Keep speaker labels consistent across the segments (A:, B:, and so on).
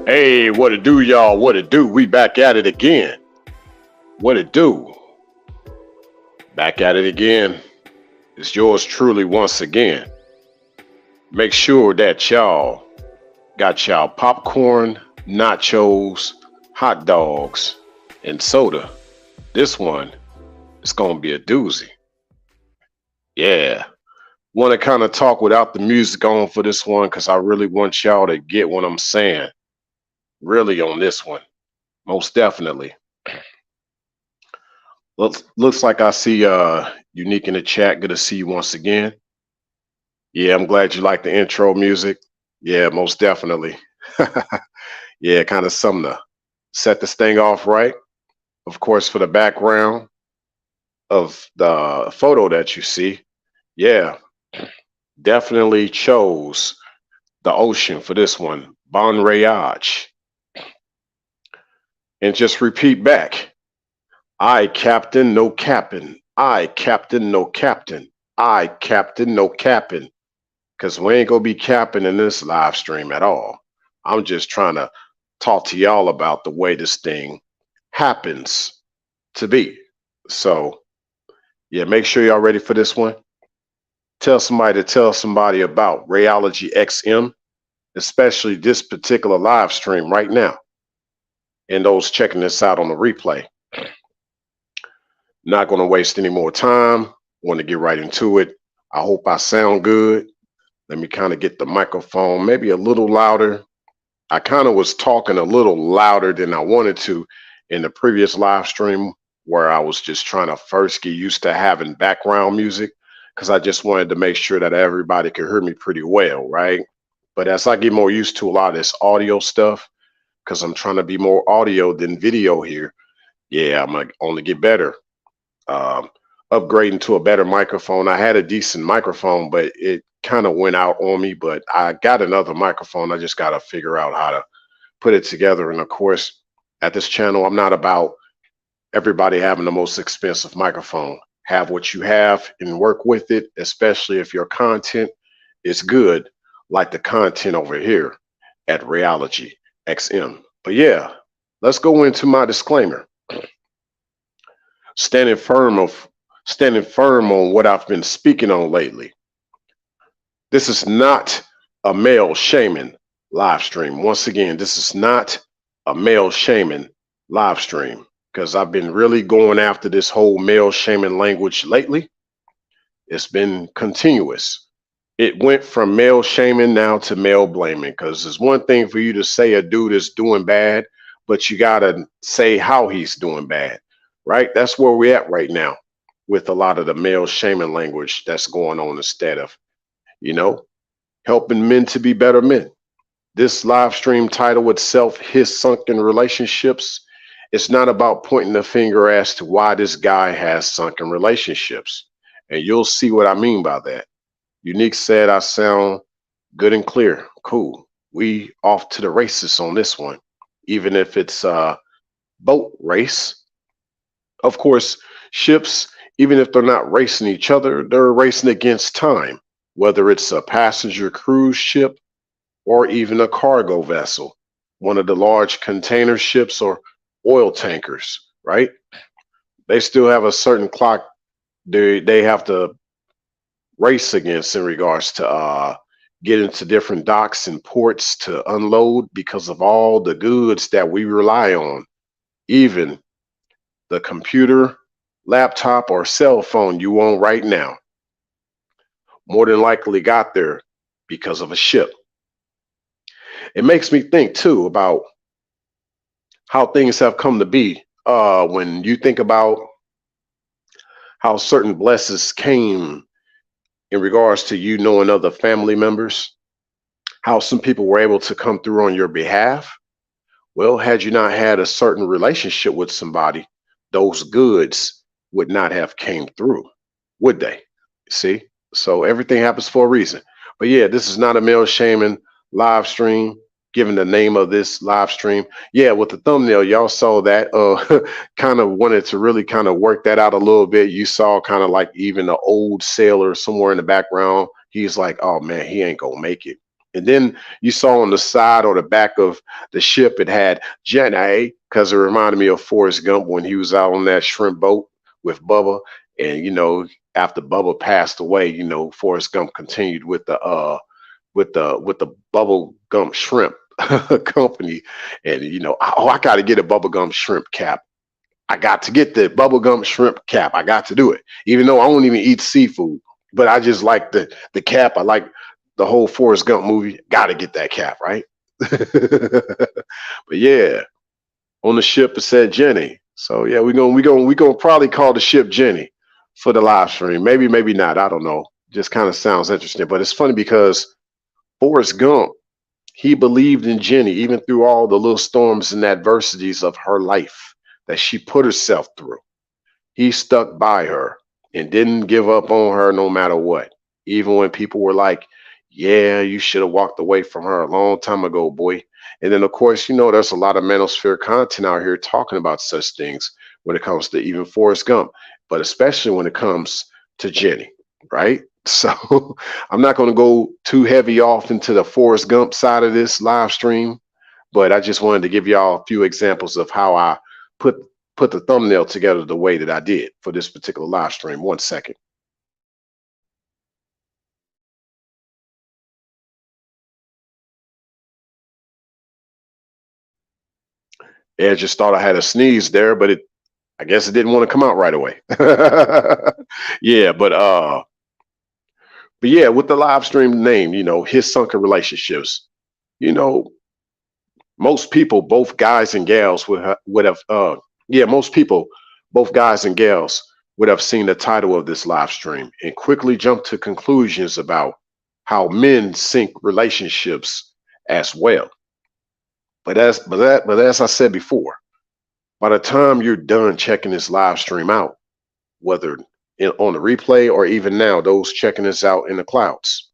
A: Hey, what it do, y'all? What it do? We back at it again. What it do? Back at it again. It's yours truly once again. Make sure that y'all got y'all popcorn, nachos, hot dogs, and soda. This one is gonna be a doozy. Yeah. Want to kind of talk without the music on for this one because I really want y'all to get what I'm saying. Really on this one. Most definitely. Looks like I see Unique in the chat. Good to see you once again. Yeah, I'm glad you like the intro music. Yeah, most definitely. Yeah, kind of something to set this thing off right. Of course, for the background of the photo that you see, yeah, definitely chose the ocean for this one. Bon voyage. And just repeat back. I captain, no capping. I captain, no captain. I captain, no capping. Because we ain't gonna be capping in this live stream at all. I'm just trying to talk to y'all about the way this thing happens to be. So yeah, make sure y'all ready for this one. Tell somebody about Rayology XM, especially this particular live stream right now. And those checking this out on the replay. Not going to waste any more time. Want to get right into it. I hope I sound good. Let me kind of get the microphone maybe a little louder. I kind of was talking a little louder than I wanted to in the previous live stream where I was just trying to first get used to having background music because I just wanted to make sure that everybody could hear me pretty well, right? But as I get more used to a lot of this audio stuff, because I'm trying to be more audio than video here, yeah, I'm going to only get better. Upgrading to a better microphone. I had a decent microphone, but it kind of went out on me. But I got another microphone. I just got to figure out how to put it together. And of course, at this channel, I'm not about everybody having the most expensive microphone. Have what you have and work with it, especially if your content is good, like the content over here at Rayology XM. But yeah, let's go into my disclaimer. Standing firm on what I've been speaking on lately. This is not a male shaming live stream. Once again, this is not a male shaming live stream because I've been really going after this whole male shaming language lately. It's been continuous. It went from male shaming now to male blaming because it's one thing for you to say a dude is doing bad, but you got to say how he's doing bad. Right? That's where we're at right now with a lot of the male shaming language that's going on instead of, helping men to be better men. This live stream title itself, His Sunken Relationships, it's not about pointing the finger as to why this guy has sunken relationships. And you'll see what I mean by that. Unique said I sound good and clear. Cool. We off to the races on this one, even if it's a boat race. Of course, ships, even if they're not racing each other, they're racing against time, whether it's a passenger cruise ship or even a cargo vessel, one of the large container ships or oil tankers, right? They still have a certain clock they have to race against in regards to get into different docks and ports to unload because of all the goods that we rely on, even the computer, laptop, or cell phone you own right now more than likely got there because of a ship. It makes me think too about how things have come to be when you think about how certain blessings came in regards to you knowing other family members, how some people were able to come through on your behalf. Well, had you not had a certain relationship with somebody, those goods would not have came through, would they? See? So everything happens for a reason. But yeah, this is not a male shaming live stream, given the name of this live stream. Yeah, with the thumbnail, y'all saw that. Kind of wanted to really kind of work that out a little bit. You saw kind of like even an old sailor somewhere in the background. He's like, oh man, he ain't gonna make it. And then you saw on the side or the back of the ship, it had Jenny, because it reminded me of Forrest Gump when he was out on that shrimp boat with Bubba. And, after Bubba passed away, Forrest Gump continued with the bubble gum shrimp company. And, I got to get a bubble gum shrimp cap. I got to get the bubblegum shrimp cap. I got to do it, even though I don't even eat seafood. But I just like the cap. I like the whole Forrest Gump movie. Got to get that cap, right? But yeah, on the ship it said Jenny. So yeah, we gonna probably call the ship Jenny for the live stream. Maybe, maybe not. I don't know. Just kind of sounds interesting. But it's funny because Forrest Gump, he believed in Jenny even through all the little storms and adversities of her life that she put herself through. He stuck by her and didn't give up on her no matter what. Even when people were like, yeah, you should have walked away from her a long time ago, boy. And then, of course, there's a lot of manosphere content out here talking about such things when it comes to even Forrest Gump, but especially when it comes to Jenny, right? So I'm not going to go too heavy off into the Forrest Gump side of this live stream, but I just wanted to give y'all a few examples of how I put the thumbnail together the way that I did for this particular live stream. 1 second. Yeah, just thought I had a sneeze there, but I guess it didn't want to come out right away. Yeah, but yeah, with the live stream name, his sunken relationships, you know, most people, both guys and gals would have yeah, most people, both guys and gals would have seen the title of this live stream and quickly jumped to conclusions about how men sink relationships as well. But as I said before, by the time you're done checking this live stream out, whether on the replay or even now, those checking this out in the clouds,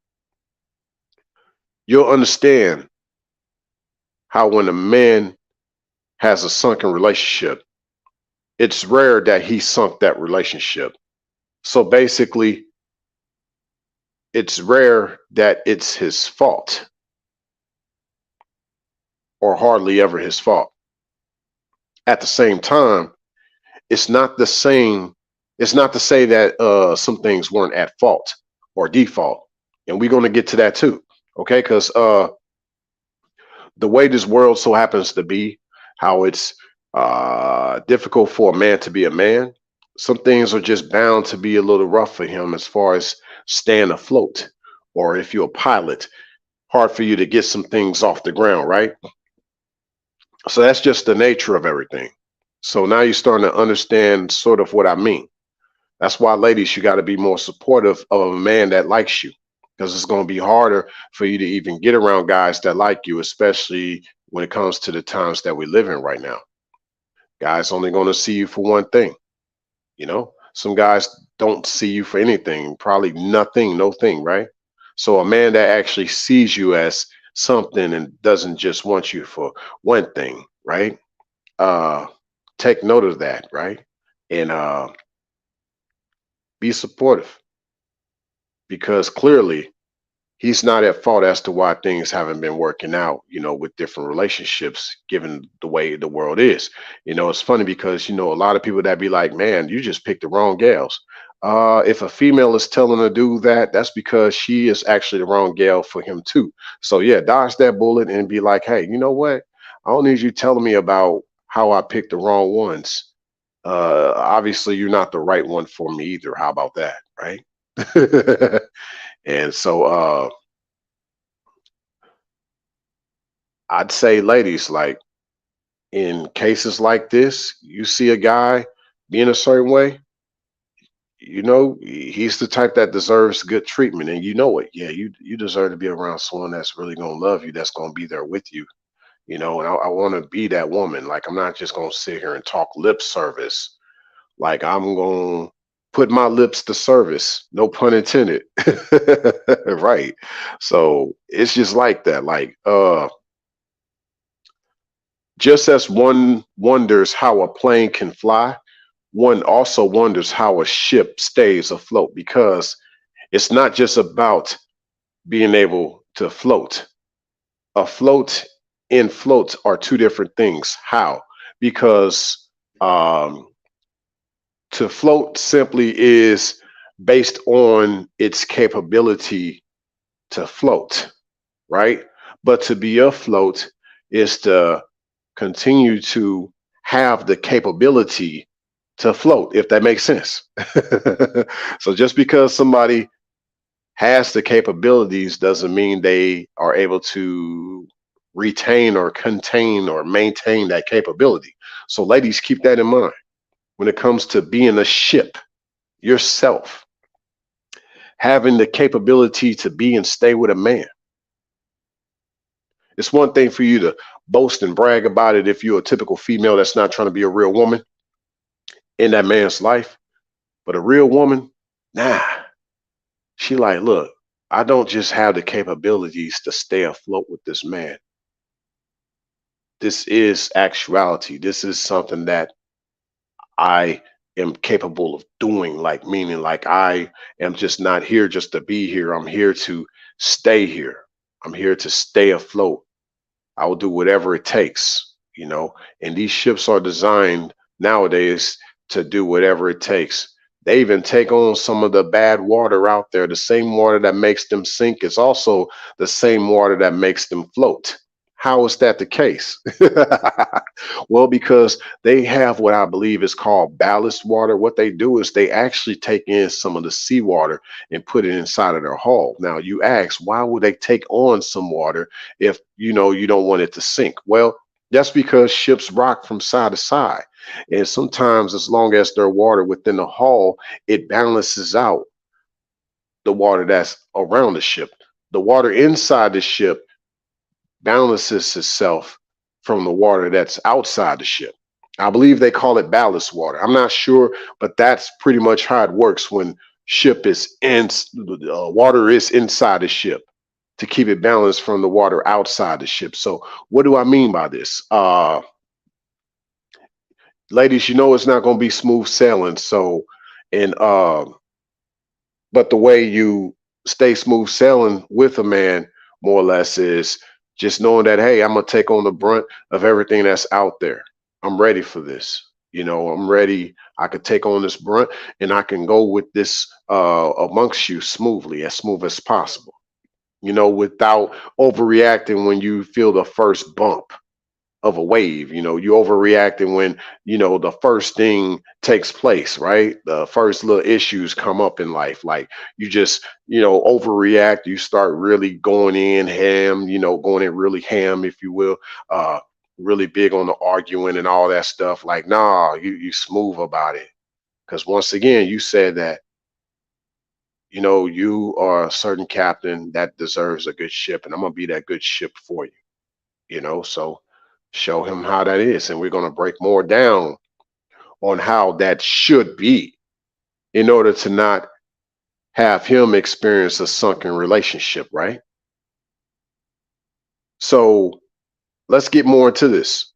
A: you'll understand how when a man has a sunken relationship, it's rare that he sunk that relationship. So basically, it's rare that it's his fault or hardly ever his fault. At the same time, it's not the same. It's not to say that some things weren't at fault or default, and we're going to get to that too. Okay, because the way this world so happens to be, how it's difficult for a man to be a man, some things are just bound to be a little rough for him as far as staying afloat, or if you're a pilot, hard for you to get some things off the ground, right? So that's just the nature of everything. So now you're starting to understand sort of what I mean. That's why, ladies, you got to be more supportive of a man that likes you, because it's going to be harder for you to even get around guys that like you, especially when it comes to the times that we live in right now. Guys only going to see you for one thing. Some guys don't see you for anything, probably nothing, no thing, right? So a man that actually sees you as something and doesn't just want you for one thing, right? Take note of that, right? And be supportive, because clearly he's not at fault as to why things haven't been working out, with different relationships, given the way the world is. It's funny because, a lot of people that be like, man, you just picked the wrong gals. If a female is telling a dude that, that's because she is actually the wrong gal for him too. So yeah, dodge that bullet and be like, hey, you know what? I don't need you telling me about how I picked the wrong ones. Obviously you're not the right one for me either. How about that? Right? And so I'd say, ladies, like in cases like this, you see a guy being a certain way, he's the type that deserves good treatment, and you know it. Yeah, you deserve to be around someone that's really gonna love you, that's gonna be there with you. And I want to be that woman. Like, I'm not just gonna sit here and talk lip service. Like, I'm gonna put my lips to service, no pun intended. Right. So it's just like that. Like, just as one wonders how a plane can fly, one also wonders how a ship stays afloat, because it's not just about being able to float. Afloat and float are two different things. How? Because to float simply is based on its capability to float, right? But to be afloat is to continue to have the capability to float, if that makes sense. So just because somebody has the capabilities doesn't mean they are able to retain or contain or maintain that capability. So ladies, keep that in mind when it comes to being a ship yourself, having the capability to be and stay with a man. It's one thing for you to boast and brag about it if you're a typical female that's not trying to be a real woman in that man's life. But a real woman, nah, she like, look, I don't just have the capabilities to stay afloat with this man. This is actuality. This is something that I am capable of doing, like meaning like I am just not here just to be here. I'm here to stay here. I'm here to stay afloat. I will do whatever it takes, you know. And these ships are designed nowadays to do whatever it takes. They even take on some of the bad water out there. The same water that makes them sink is also the same water that makes them float. How is that the case? Well, because they have what I believe is called ballast water. What they do is they actually take in some of the seawater and put it inside of their hull. Now, you ask, why would they take on some water if you know you don't want it to sink? Well, that's because ships rock from side to side. And sometimes, as long as there's water within the hull, it balances out the water that's around the ship. The water inside the ship balances itself from the water that's outside the ship. I believe they call it ballast water. I'm not sure, but that's pretty much how it works when ship is in water is inside the ship to keep it balanced from the water outside the ship. So what do I mean by this? Ladies, you know it's not going to be smooth sailing. So, and but the way you stay smooth sailing with a man, more or less, is just knowing that, hey, I'm gonna take on the brunt of everything that's out there. I'm ready for this. You know, I'm ready. I could take on this brunt, and I can go with this amongst you smoothly, as smooth as possible. You know, without overreacting when you feel the first bump of a wave. You know, you overreacting when, you know, the first thing takes place, right? The first little issues come up in life. Like you just, you know, overreact, you start really going in ham, you know, going in really ham, if you will, really big on the arguing and all that stuff. Like, nah, you smooth about it. Because once again, you said that, you know, you are a certain captain that deserves a good ship, and I'm gonna be that good ship for you, you know. So show him how that is, and we're going to break more down on how that should be in order to not have him experience a sunken relationship, right? So let's get more into this.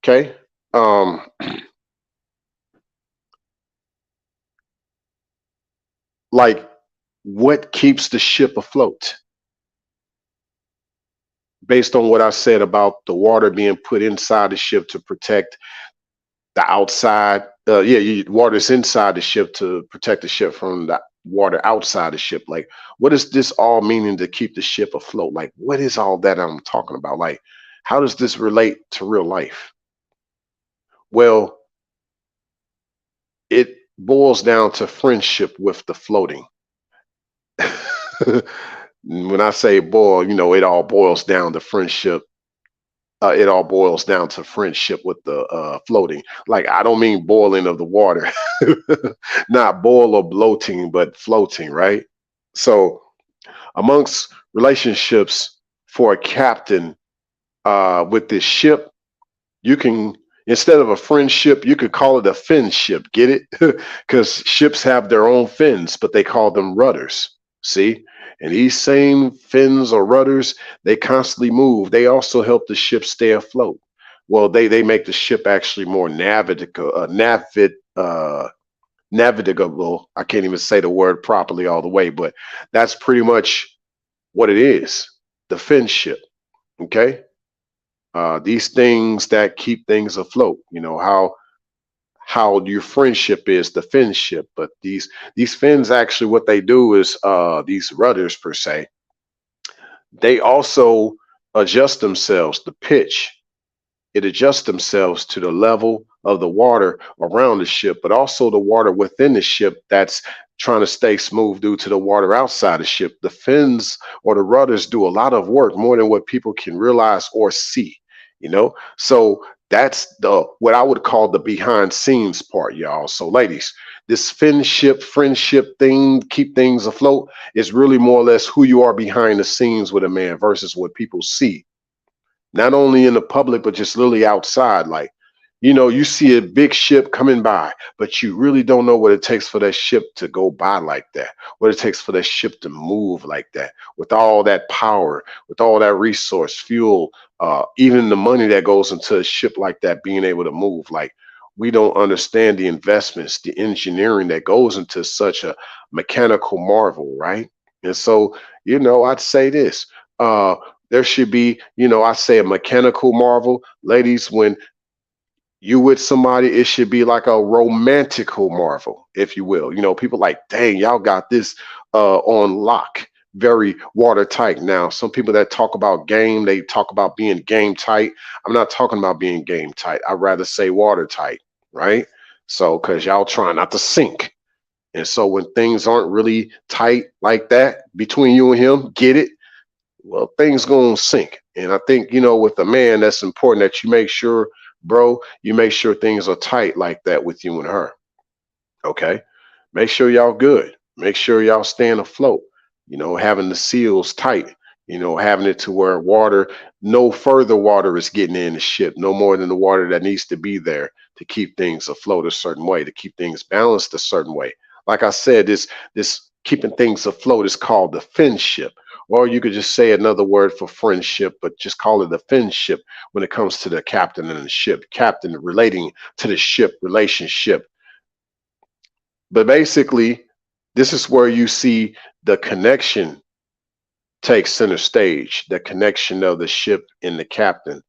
A: Okay. um like, what keeps the ship afloat? Based on what I said about the water being put inside the ship to protect the outside. Water's inside the ship to protect the ship from the water outside the ship. Like, what is this all meaning to keep the ship afloat? Like, what is all that I'm talking about? Like, how does this relate to real life? Well, it boils down to friendship with the floating. When I say boil, you know, it all boils down to friendship. It all boils down to friendship with the floating. Like, I don't mean boiling of the water, not boil or bloating, but floating, right? So, amongst relationships for a captain with this ship, you can, instead of a friendship, you could call it a fin ship. Get it? Because ships have their own fins, but they call them rudders. See? And these same fins or rudders, they constantly move. They also help the ship stay afloat. Well, they make the ship actually more navigable. I can't even say the word properly all the way, but that's pretty much what it is. the finship. Okay. These things that keep things afloat, how your friendship is the finship. But these fins, actually what they do is, these rudders per se, they also adjust themselves, the pitch, it adjusts themselves to the level of the water around the ship, but also the water within the ship that's trying to stay smooth due to the water outside the ship. The fins or the rudders do a lot of work, more than what people can realize or see, So that's the what I would call the behind scenes part, y'all. So ladies, this finship, friendship thing, keep things afloat, is really more or less who you are behind the scenes with a man versus what people see, not only in the public, but just literally outside. Like, you see a big ship coming by, but you really don't know what it takes for that ship to go by like that, what it takes for that ship to move like that, with all that power, with all that resource, fuel, even the money that goes into a ship like that being able to move. Like, we don't understand the investments, the engineering that goes into such a mechanical marvel, right? And so, I'd say this. There should be, I say a mechanical marvel. Ladies, when you with somebody, it should be like a romantical marvel, if you will. People like, dang, y'all got this on lock, very watertight. Now, some people that talk about game, they talk about being game tight. I'm not talking about being game tight. I'd rather say watertight, right? So, because y'all trying not to sink. And so when things aren't really tight like that between you and him, get it? Well, things gonna sink. And I think, with a man, that's important that you make sure, bro, you make sure things are tight like that with you and her. Okay. Make sure y'all good. Make sure y'all staying afloat, having the seals tight, having it to where water, no further water is getting in the ship, no more than the water that needs to be there to keep things afloat a certain way, to keep things balanced a certain way. Like I said, this keeping things afloat is called the finship. Or you could just say another word for friendship, but just call it a finship when it comes to the captain and the ship, captain relating to the ship, relationship. But basically, this is where you see the connection take center stage, the connection of the ship and the captain,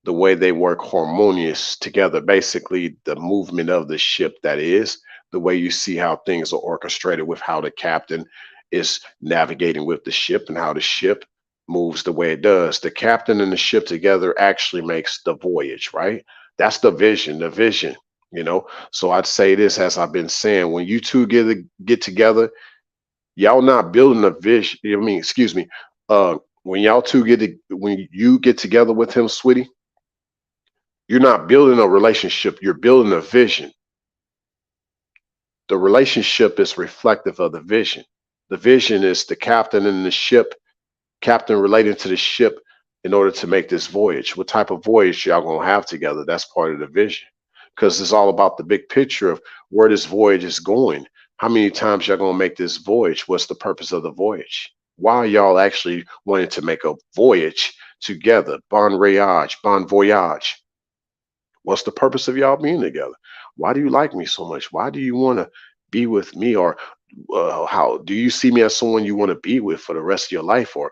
A: the way they work harmonious together, basically the movement of the ship, that is the way you see how things are orchestrated with how the captain is navigating with the ship and how the ship moves the way it does. The captain and the ship together actually makes the voyage, right? That's the vision, so I'd say this, as I've been saying, when you two get together, y'all not building a vision. Excuse me. When y'all two when you get together with him, sweetie, you're not building a relationship, you're building a vision. The relationship is reflective of the vision. The vision is the captain and the ship, captain relating to the ship in order to make this voyage. What type of voyage y'all gonna have together? That's part of the vision. Because it's all about the big picture of where this voyage is going. How many times y'all gonna make this voyage? What's the purpose of the voyage? Why are y'all actually wanting to make a voyage together? Bon voyage. What's the purpose of y'all being together? Why do you like me so much? Why do you want to be with me? Or how do you see me as someone you want to be with for the rest of your life, or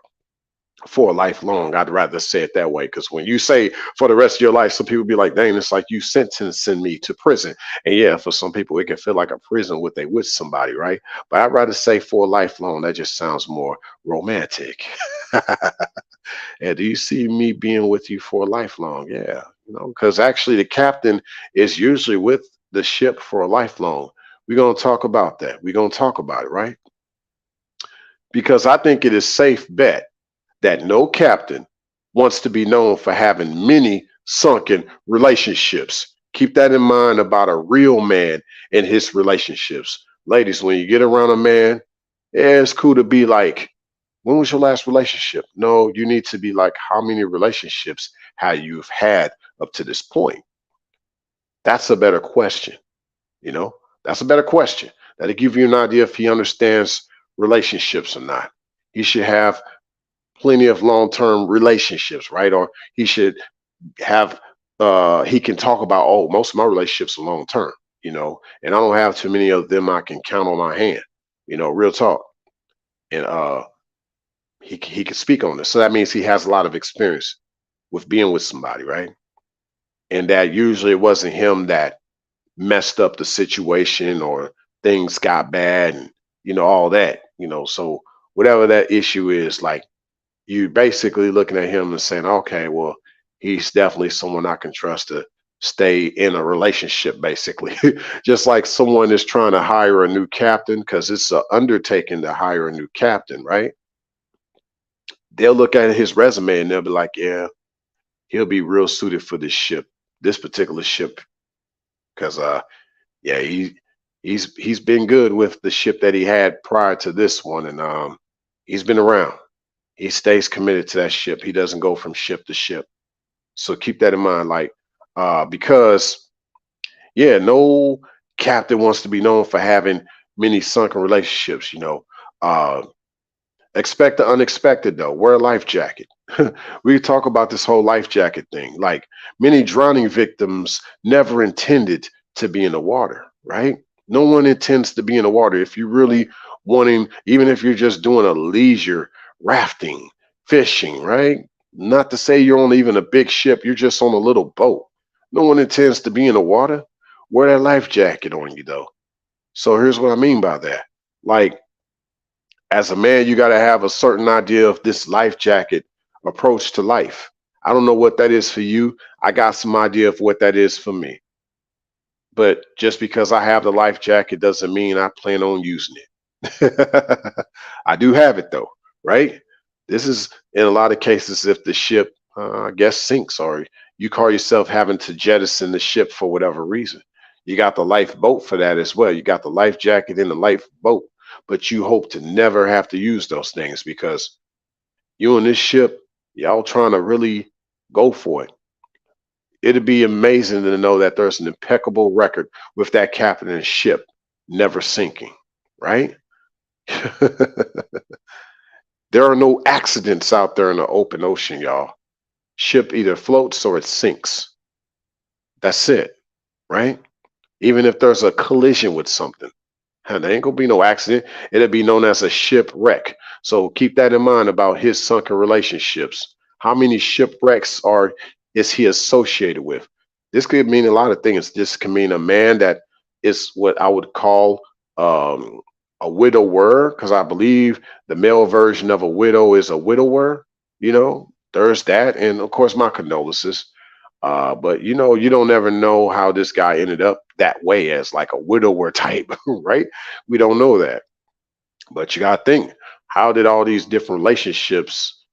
A: for a lifelong? I'd rather say it that way, because when you say for the rest of your life, some people be like, dang, it's like you sentencing me to prison. And yeah, for some people, it can feel like a prison with they with somebody, right? But I'd rather say for a lifelong. That just sounds more romantic. And do you see me being with you for a lifelong? Yeah, because actually the captain is usually with the ship for a lifelong. We're going to talk about that. We're going to talk about it, right? Because I think it is safe bet that no captain wants to be known for having many sunken relationships. Keep that in mind about a real man and his relationships. Ladies, when you get around a man, yeah, it's cool to be like, when was your last relationship? No, you need to be like, how many relationships have you had up to this point? That's a better question. You know, that's a better question. That'll give you an idea if he understands relationships or not. He should have plenty of long-term relationships, right? Or he should have, he can talk about, oh, most of my relationships are long-term, and I don't have too many of them I can count on my hand, real talk. And he could speak on this. So that means he has a lot of experience with being with somebody, right? And that usually it wasn't him that messed up the situation or things got bad and all that. So whatever that issue is, like, you basically looking at him and saying, okay, well, he's definitely someone I can trust to stay in a relationship, basically. Just like someone is trying to hire a new captain, because it's an undertaking to hire a new captain, right? They'll look at his resume and they'll be like, yeah, he'll be real suited for this ship, this particular ship, because yeah, he's been good with the ship that he had prior to this one, and he's been around. He stays committed to that ship. He doesn't go from ship to ship. So keep that in mind, like, because yeah, no captain wants to be known for having many sunken relationships. Uh, Expect the unexpected though. Wear a life jacket. We talk about this whole life jacket thing. Like, many drowning victims never intended to be in the water, right? No one intends to be in the water. If you really wanting, even if you're just doing a leisure rafting, fishing, right? Not to say you're on even a big ship, you're just on a little boat. No one intends to be in the water. Wear that life jacket on you though. So here's what I mean by that. Like, as a man, you got to have a certain idea of this life jacket approach to life. I don't know what that is for you. I got some idea of what that is for me. But just because I have the life jacket doesn't mean I plan on using it. I do have it though, right? This is in a lot of cases if the ship, I guess, sinks, or you call yourself having to jettison the ship for whatever reason. You got the lifeboat for that as well. You got the life jacket in the lifeboat, but you hope to never have to use those things because you and this ship, y'all trying to really go for it. It'd be amazing to know that there's an impeccable record with that captain and ship never sinking, right? There are no accidents out there in the open ocean, y'all. Ship either floats or it sinks. That's it, right? Even if there's a collision with something, there ain't gonna be no accident. It'll be known as a shipwreck. So keep that in mind about his sunken relationships. How many shipwrecks is he associated with? This could mean a lot of things. This can mean a man that is what I would call a widower, because I believe the male version of a widow is a widower. There's that, and of course, my condolences. But you don't ever know how this guy ended up that way as like a widower type, right? We don't know that. But you gotta think, how did all these different relationships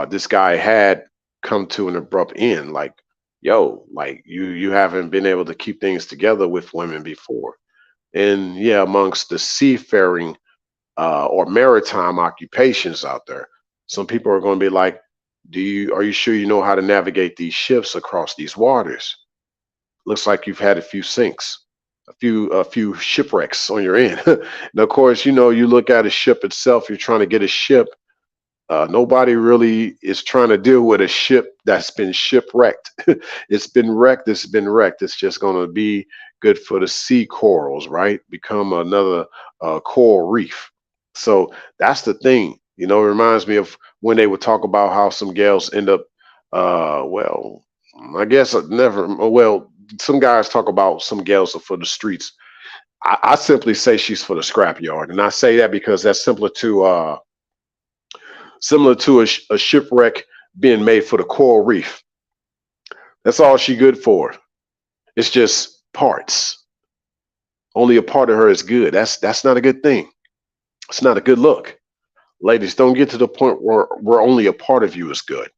A: this guy had come to an abrupt end? Like, yo, like you haven't been able to keep things together with women before. And yeah, amongst the seafaring or maritime occupations out there, some people are going to be like, are you sure you know how to navigate these ships across these waters? Looks like you've had a few sinks, a few shipwrecks on your end. And of course, you look at a ship itself, you're trying to get a ship. Nobody really is trying to deal with a ship that's been shipwrecked. It's been wrecked. It's been wrecked. It's just going to be good for the sea corals, right? Become another coral reef. So that's the thing. It reminds me of when they would talk about how some gals end up, well, I guess never, well, some guys talk about some gals are for the streets. I simply say she's for the scrapyard. And I say that because that's similar to a shipwreck being made for the coral reef. That's all she good for. It's just parts. Only a part of her is good. That's not a good thing. It's not a good look. Ladies, don't get to the point where only a part of you is good.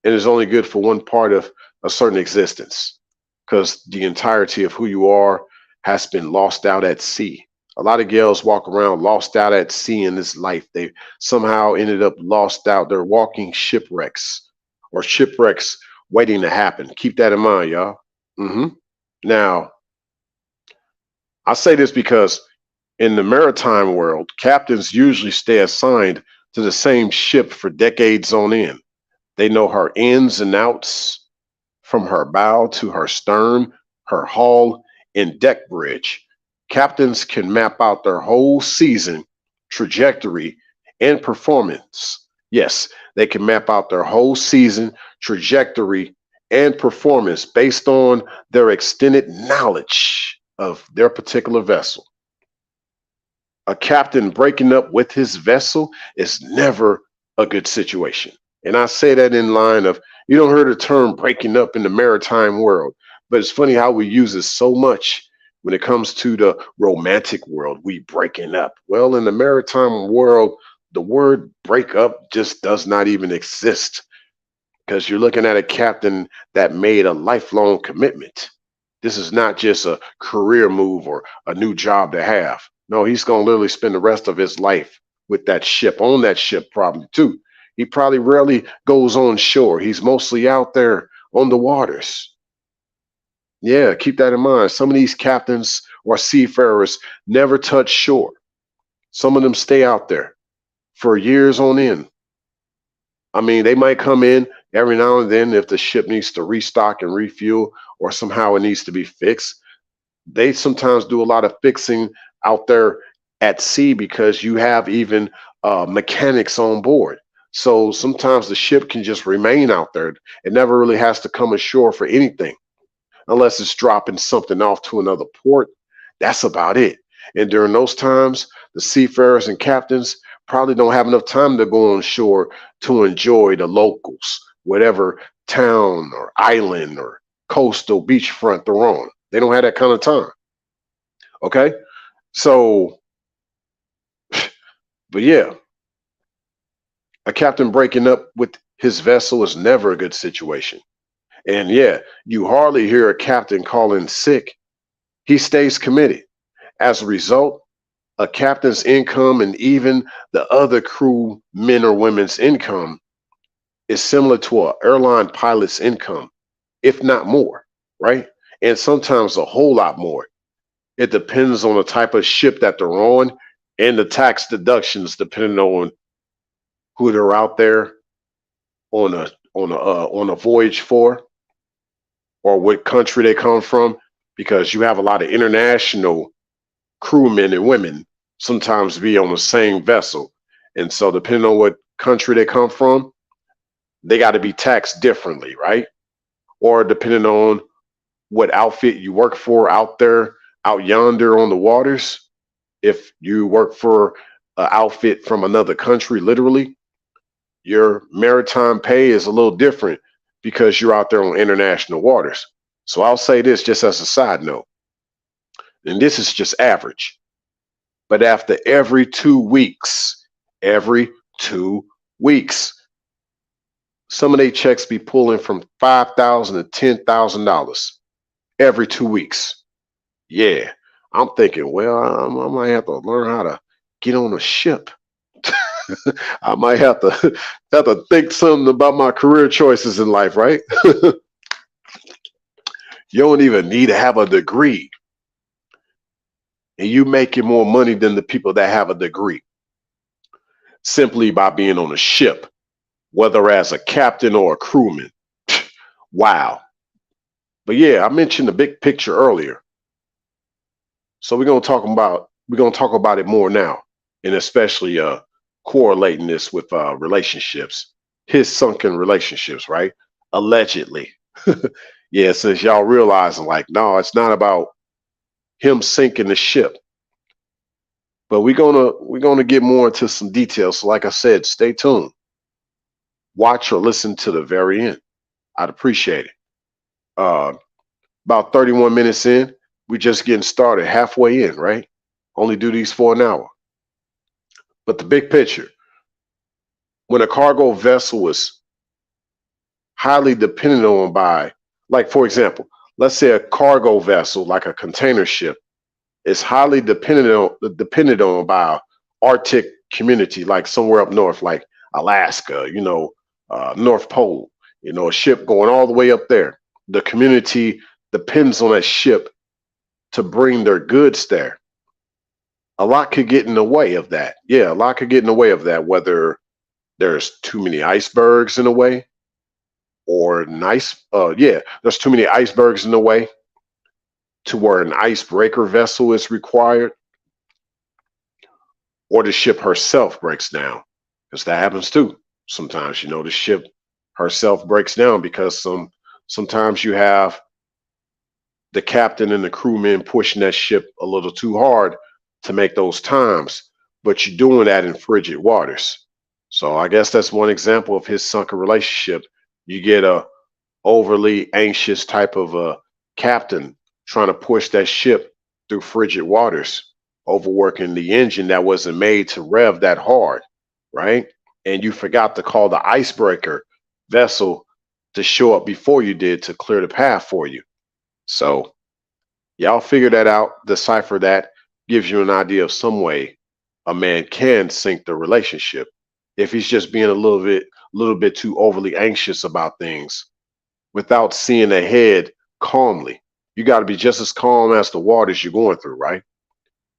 A: And is only good for one part of a certain existence. Because the entirety of who you are has been lost out at sea. A lot of girls walk around lost out at sea in this life. They somehow ended up lost out. They're walking shipwrecks or shipwrecks waiting to happen. Keep that in mind, y'all. Now, I say this because in the maritime world, captains usually stay assigned to the same ship for decades on end. They know her ins and outs from her bow to her stern, her hull, and deck bridge. Captains can map out their whole season trajectory and performance. Yes, they can map out their whole season, trajectory, and performance based on their extended knowledge of their particular vessel. A captain breaking up with his vessel is never a good situation. And I say that in line of, you don't hear the term breaking up in the maritime world, but it's funny how we use it so much when it comes to the romantic world. We breaking up. Well, in the maritime world, the word break up just does not even exist, because you're looking at a captain that made a lifelong commitment. This is not just a career move or a new job to have. No, he's going to literally spend the rest of his life with that ship, on that ship probably too. He probably rarely goes on shore. He's mostly out there on the waters. Yeah, keep that in mind. Some of these captains or seafarers never touch shore. Some of them stay out there for years on end. I mean, they might come in every now and then if the ship needs to restock and refuel, or somehow it needs to be fixed. They sometimes do a lot of fixing out there at sea because you have even mechanics on board. So sometimes the ship can just remain out there. It never really has to come ashore for anything unless it's dropping something off to another port. That's about it. And during those times, the seafarers and captains probably don't have enough time to go on shore to enjoy the locals, whatever town or island or coastal beachfront they're on. They don't have that kind of time. Okay. So, but yeah, a captain breaking up with his vessel is never a good situation. And yeah, you hardly hear a captain call in sick. He stays committed. As a result, a captain's income and even the other crew men or women's income is similar to an airline pilot's income, if not more, right? And sometimes a whole lot more. It depends on the type of ship that they're on and the tax deductions depending on who they're out there on a voyage for, or what country they come from, because you have a lot of international crewmen and women sometimes be on the same vessel. And so depending on what country they come from, they got to be taxed differently, right? Or depending on what outfit you work for out there, out yonder on the waters. If you work for an outfit from another country, literally, your maritime pay is a little different because you're out there on international waters. So I'll say this just as a side note, and this is just average, but after every 2 weeks, some of their checks be pulling from $5,000 to $10,000 every 2 weeks. Yeah, I'm thinking, well, I might have to learn how to get on a ship. I might have to think something about my career choices in life, right? You don't even need to have a degree, and you making more money than the people that have a degree simply by being on a ship, whether as a captain or a crewman. Wow. But yeah, I mentioned the big picture earlier. So we're gonna talk about it more now, and especially correlating this with relationships, his sunken relationships, right? Allegedly. Yeah, since y'all realizing like, no, it's not about him sinking the ship. But we're gonna get more into some details. So like I said, stay tuned. Watch or listen to the very end. I'd appreciate it. Uh, about 31 minutes in, we're just getting started, halfway in, right? Only do these for an hour. But the big picture, when a cargo vessel is highly dependent on by, like for example, let's say a cargo vessel like a container ship is highly dependent on by Arctic community, like somewhere up north, like Alaska, North Pole, a ship going all the way up there. The community depends on that ship to bring their goods there. A lot could get in the way of that. Yeah, a lot could get in the way of that, whether there's too many icebergs in the way, or there's too many icebergs in the way to where an icebreaker vessel is required, or the ship herself breaks down, because that happens too. Sometimes, the ship herself breaks down because sometimes you have the captain and the crewmen pushing that ship a little too hard to make those times, but you're doing that in frigid waters. So I guess that's one example of his sunken relationship. You get a overly anxious type of a captain trying to push that ship through frigid waters, overworking the engine that wasn't made to rev that hard, right? And you forgot to call the icebreaker vessel to show up before you did to clear the path for you. So y'all figure that out, decipher that, gives you an idea of some way a man can sink the relationship if he's just being a little bit too overly anxious about things without seeing ahead calmly. You got to be just as calm as the waters you're going through, right?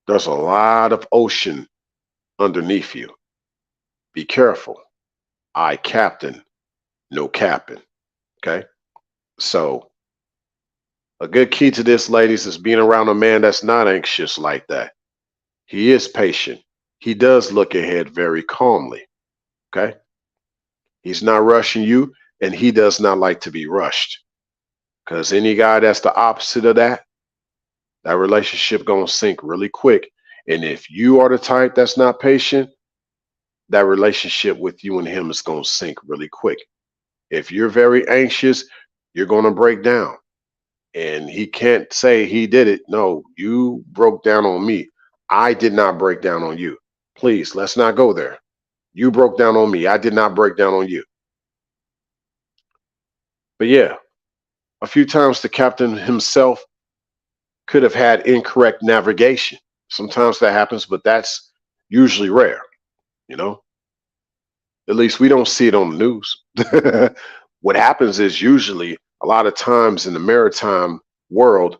A: There's a lot of ocean underneath you. Be careful. I captain, no captain. Okay. So a good key to this, ladies, is being around a man that's not anxious like that. He is patient. He does look ahead very calmly. Okay. He's not rushing you, and he does not like to be rushed. Because any guy that's the opposite of that, that relationship gonna sink really quick. And if you are the type that's not patient, that relationship with you and him is gonna sink really quick. If you're very anxious, you're gonna break down. And he can't say he did it. No, you broke down on me. I did not break down on you. Please, let's not go there. You broke down on me. I did not break down on you. But yeah, a few times the captain himself could have had incorrect navigation. Sometimes that happens, but that's usually rare, you know? At least we don't see it on the news. What happens is usually a lot of times in the maritime world,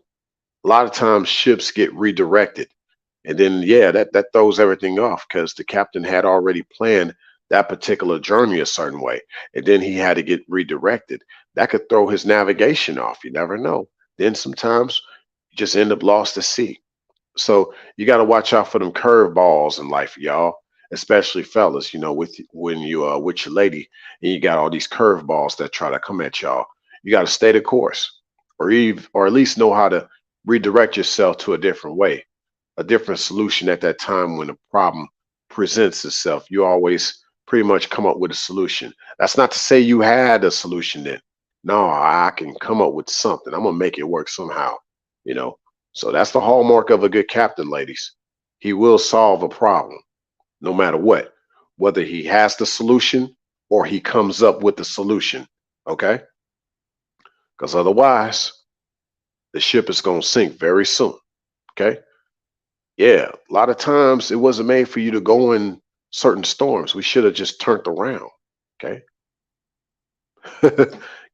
A: a lot of times ships get redirected. And then, yeah, that throws everything off because the captain had already planned that particular journey a certain way. And then he had to get redirected. That could throw his navigation off. You never know. Then sometimes you just end up lost at sea. So you got to watch out for them curveballs in life, y'all. Especially fellas, with when you with your lady and you got all these curveballs that try to come at y'all. You got to stay the course, or at least know how to redirect yourself to a different way, a different solution at that time when a problem presents itself. You always pretty much come up with a solution. That's not to say you had a solution then. No, I can come up with something. I'm gonna make it work somehow, you know. So that's the hallmark of a good captain, ladies. He will solve a problem no matter what, whether he has the solution or he comes up with the solution. Okay? Because otherwise, the ship is going to sink very soon. Okay? Yeah, a lot of times it wasn't made for you to go in certain storms. We should have just turned around. Okay?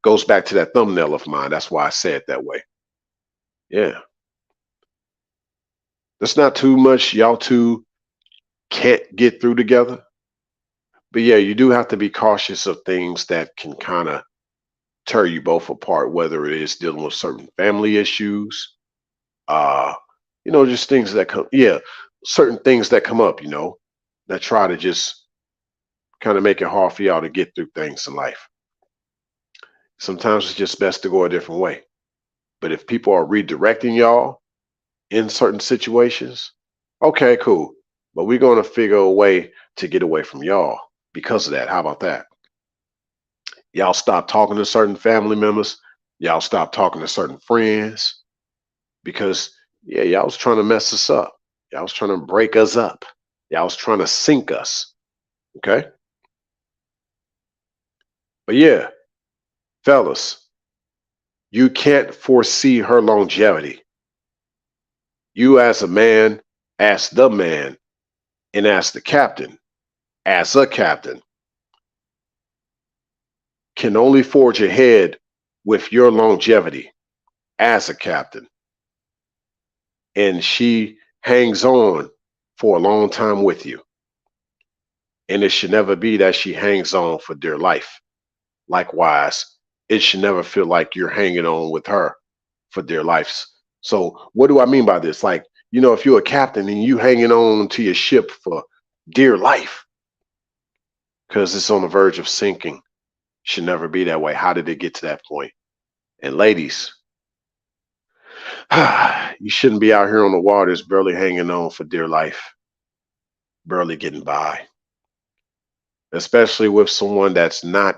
A: Goes back to that thumbnail of mine. That's why I say it that way. Yeah. That's not too much. Y'all two can't get through together. But yeah, you do have to be cautious of things that can kind of tear you both apart, whether it is dealing with certain family issues, uh, just things that come, yeah, certain things that come up, that try to just kind of make it hard for y'all to get through things in life. Sometimes it's just best to go a different way. But if people are redirecting y'all in certain situations, okay, cool. But we're going to figure a way to get away from y'all because of that. How about that? Y'all stop talking to certain family members. Y'all stop talking to certain friends because, yeah, y'all was trying to mess us up. Y'all was trying to break us up. Y'all was trying to sink us. Okay? But yeah, fellas, you can't foresee her longevity. You as a man, as the man, and as the captain, as a captain, can only forge ahead with your longevity as a captain. And she hangs on for a long time with you. And it should never be that she hangs on for dear life. Likewise, it should never feel like you're hanging on with her for dear lives. So what do I mean by this? Like, if you're a captain and you hanging on to your ship for dear life, because it's on the verge of sinking. Should never be that way. How did it get to that point? And ladies, you shouldn't be out here on the waters barely hanging on for dear life, barely getting by, especially with someone that's not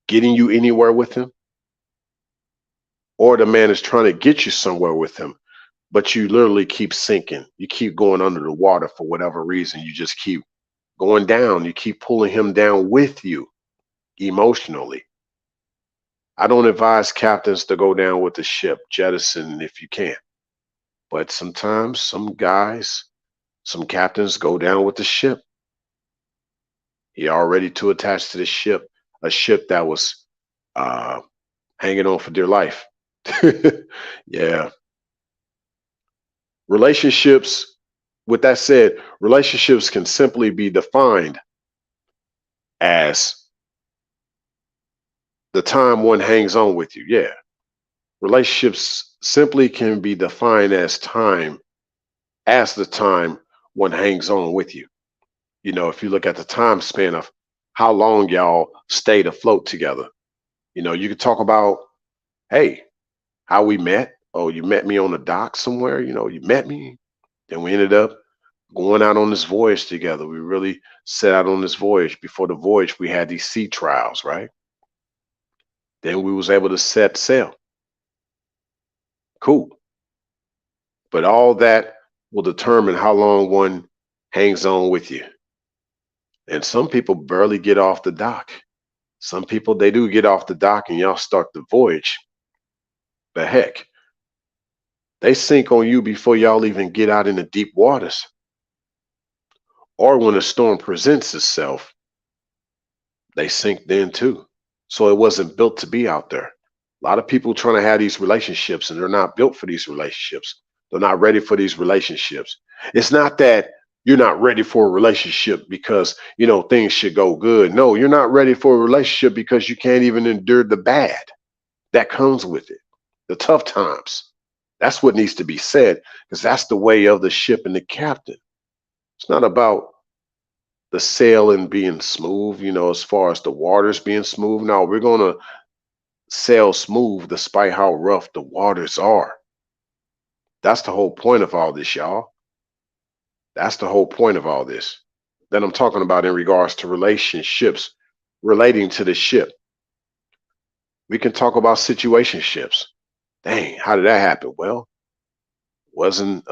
A: getting you anywhere with him, or the man is trying to get you somewhere with him, but you literally keep sinking. You keep going under the water for whatever reason. You just keep going down. You keep pulling him down with you emotionally. I don't advise captains to go down with the ship, jettison if you can. But sometimes some guys, some captains go down with the ship. He already too attached to the ship, a ship that was uh, hanging on for dear life. Yeah. Relationships, with that said, relationships can simply be defined as the time one hangs on with you. Yeah. Relationships simply can be defined as the time one hangs on with you. You know, if you look at the time span of how long y'all stayed afloat together, you know, you could talk about, hey, how we met. Oh, you met me on the dock somewhere. You know, you met me. Then we ended up going out on this voyage together. We really set out on this voyage. Before the voyage, we had these sea trials, right? Then we was able to set sail. Cool. But all that will determine how long one hangs on with you. And some people barely get off the dock. Some people, they do get off the dock and y'all start the voyage. But heck, they sink on you before y'all even get out in the deep waters. Or when a storm presents itself, they sink then too. So it wasn't built to be out there. A lot of people trying to have these relationships and they're not built for these relationships. They're not ready for these relationships. It's not that you're not ready for a relationship because, you know, things should go good. No, you're not ready for a relationship because you can't even endure the bad that comes with it, the tough times. That's what needs to be said because that's the way of the ship and the captain. It's not about the sailing being smooth, you know, as far as the waters being smooth. No, we're going to sail smooth despite how rough the waters are. That's the whole point of all this, y'all. That's the whole point of all this. That I'm talking about in regards to relationships relating to the ship. We can talk about situationships. Dang, how did that happen? Well, wasn't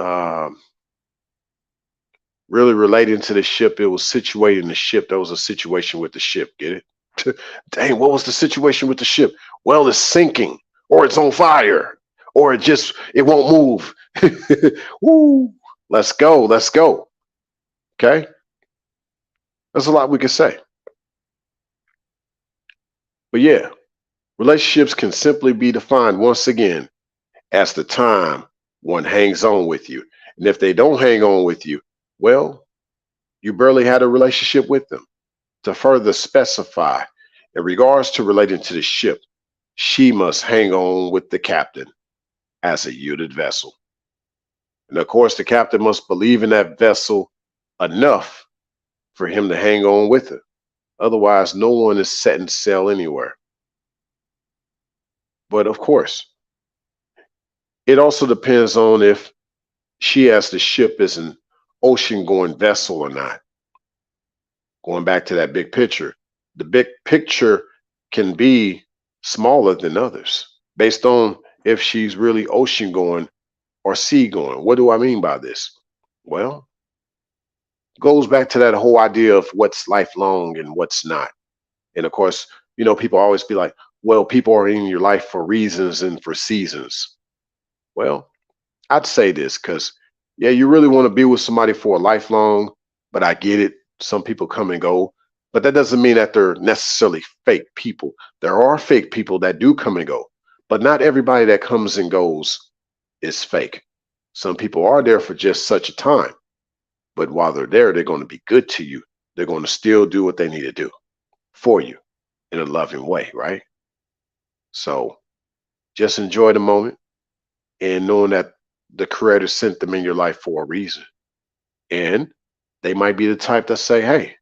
A: really relating to the ship. It was situating the ship. There was a situation with the ship. Get it? Dang, what was the situation with the ship? Well, it's sinking, or it's on fire, or it won't move. Woo! Let's go. Let's go. Okay, there's a lot we could say, but yeah, relationships can simply be defined once again as the time one hangs on with you, and if they don't hang on with you, well, you barely had a relationship with them. To further specify, in regards to relating to the ship, she must hang on with the captain as a unit vessel. And of course, the captain must believe in that vessel enough for him to hang on with it. Otherwise, no one is setting sail anywhere. But of course, it also depends on if she, as the ship, is an ocean going vessel or not. Going back to that big picture, the big picture can be smaller than others based on if she's really ocean going or sea going. What do I mean by this? Well, goes back to that whole idea of what's lifelong and what's not. And of course, you know, people always be like, well, people are in your life for reasons and for seasons. Well, I'd say this because, yeah, you really want to be with somebody for a lifelong, but I get it. Some people come and go, but that doesn't mean that they're necessarily fake people. There are fake people that do come and go, but not everybody that comes and goes is fake. Some people are there for just such a time, but while they're there, they're going to be good to you. They're going to still do what they need to do for you in a loving way, right? So just enjoy the moment and knowing that the creator sent them in your life for a reason. And They might be the type that say, hey,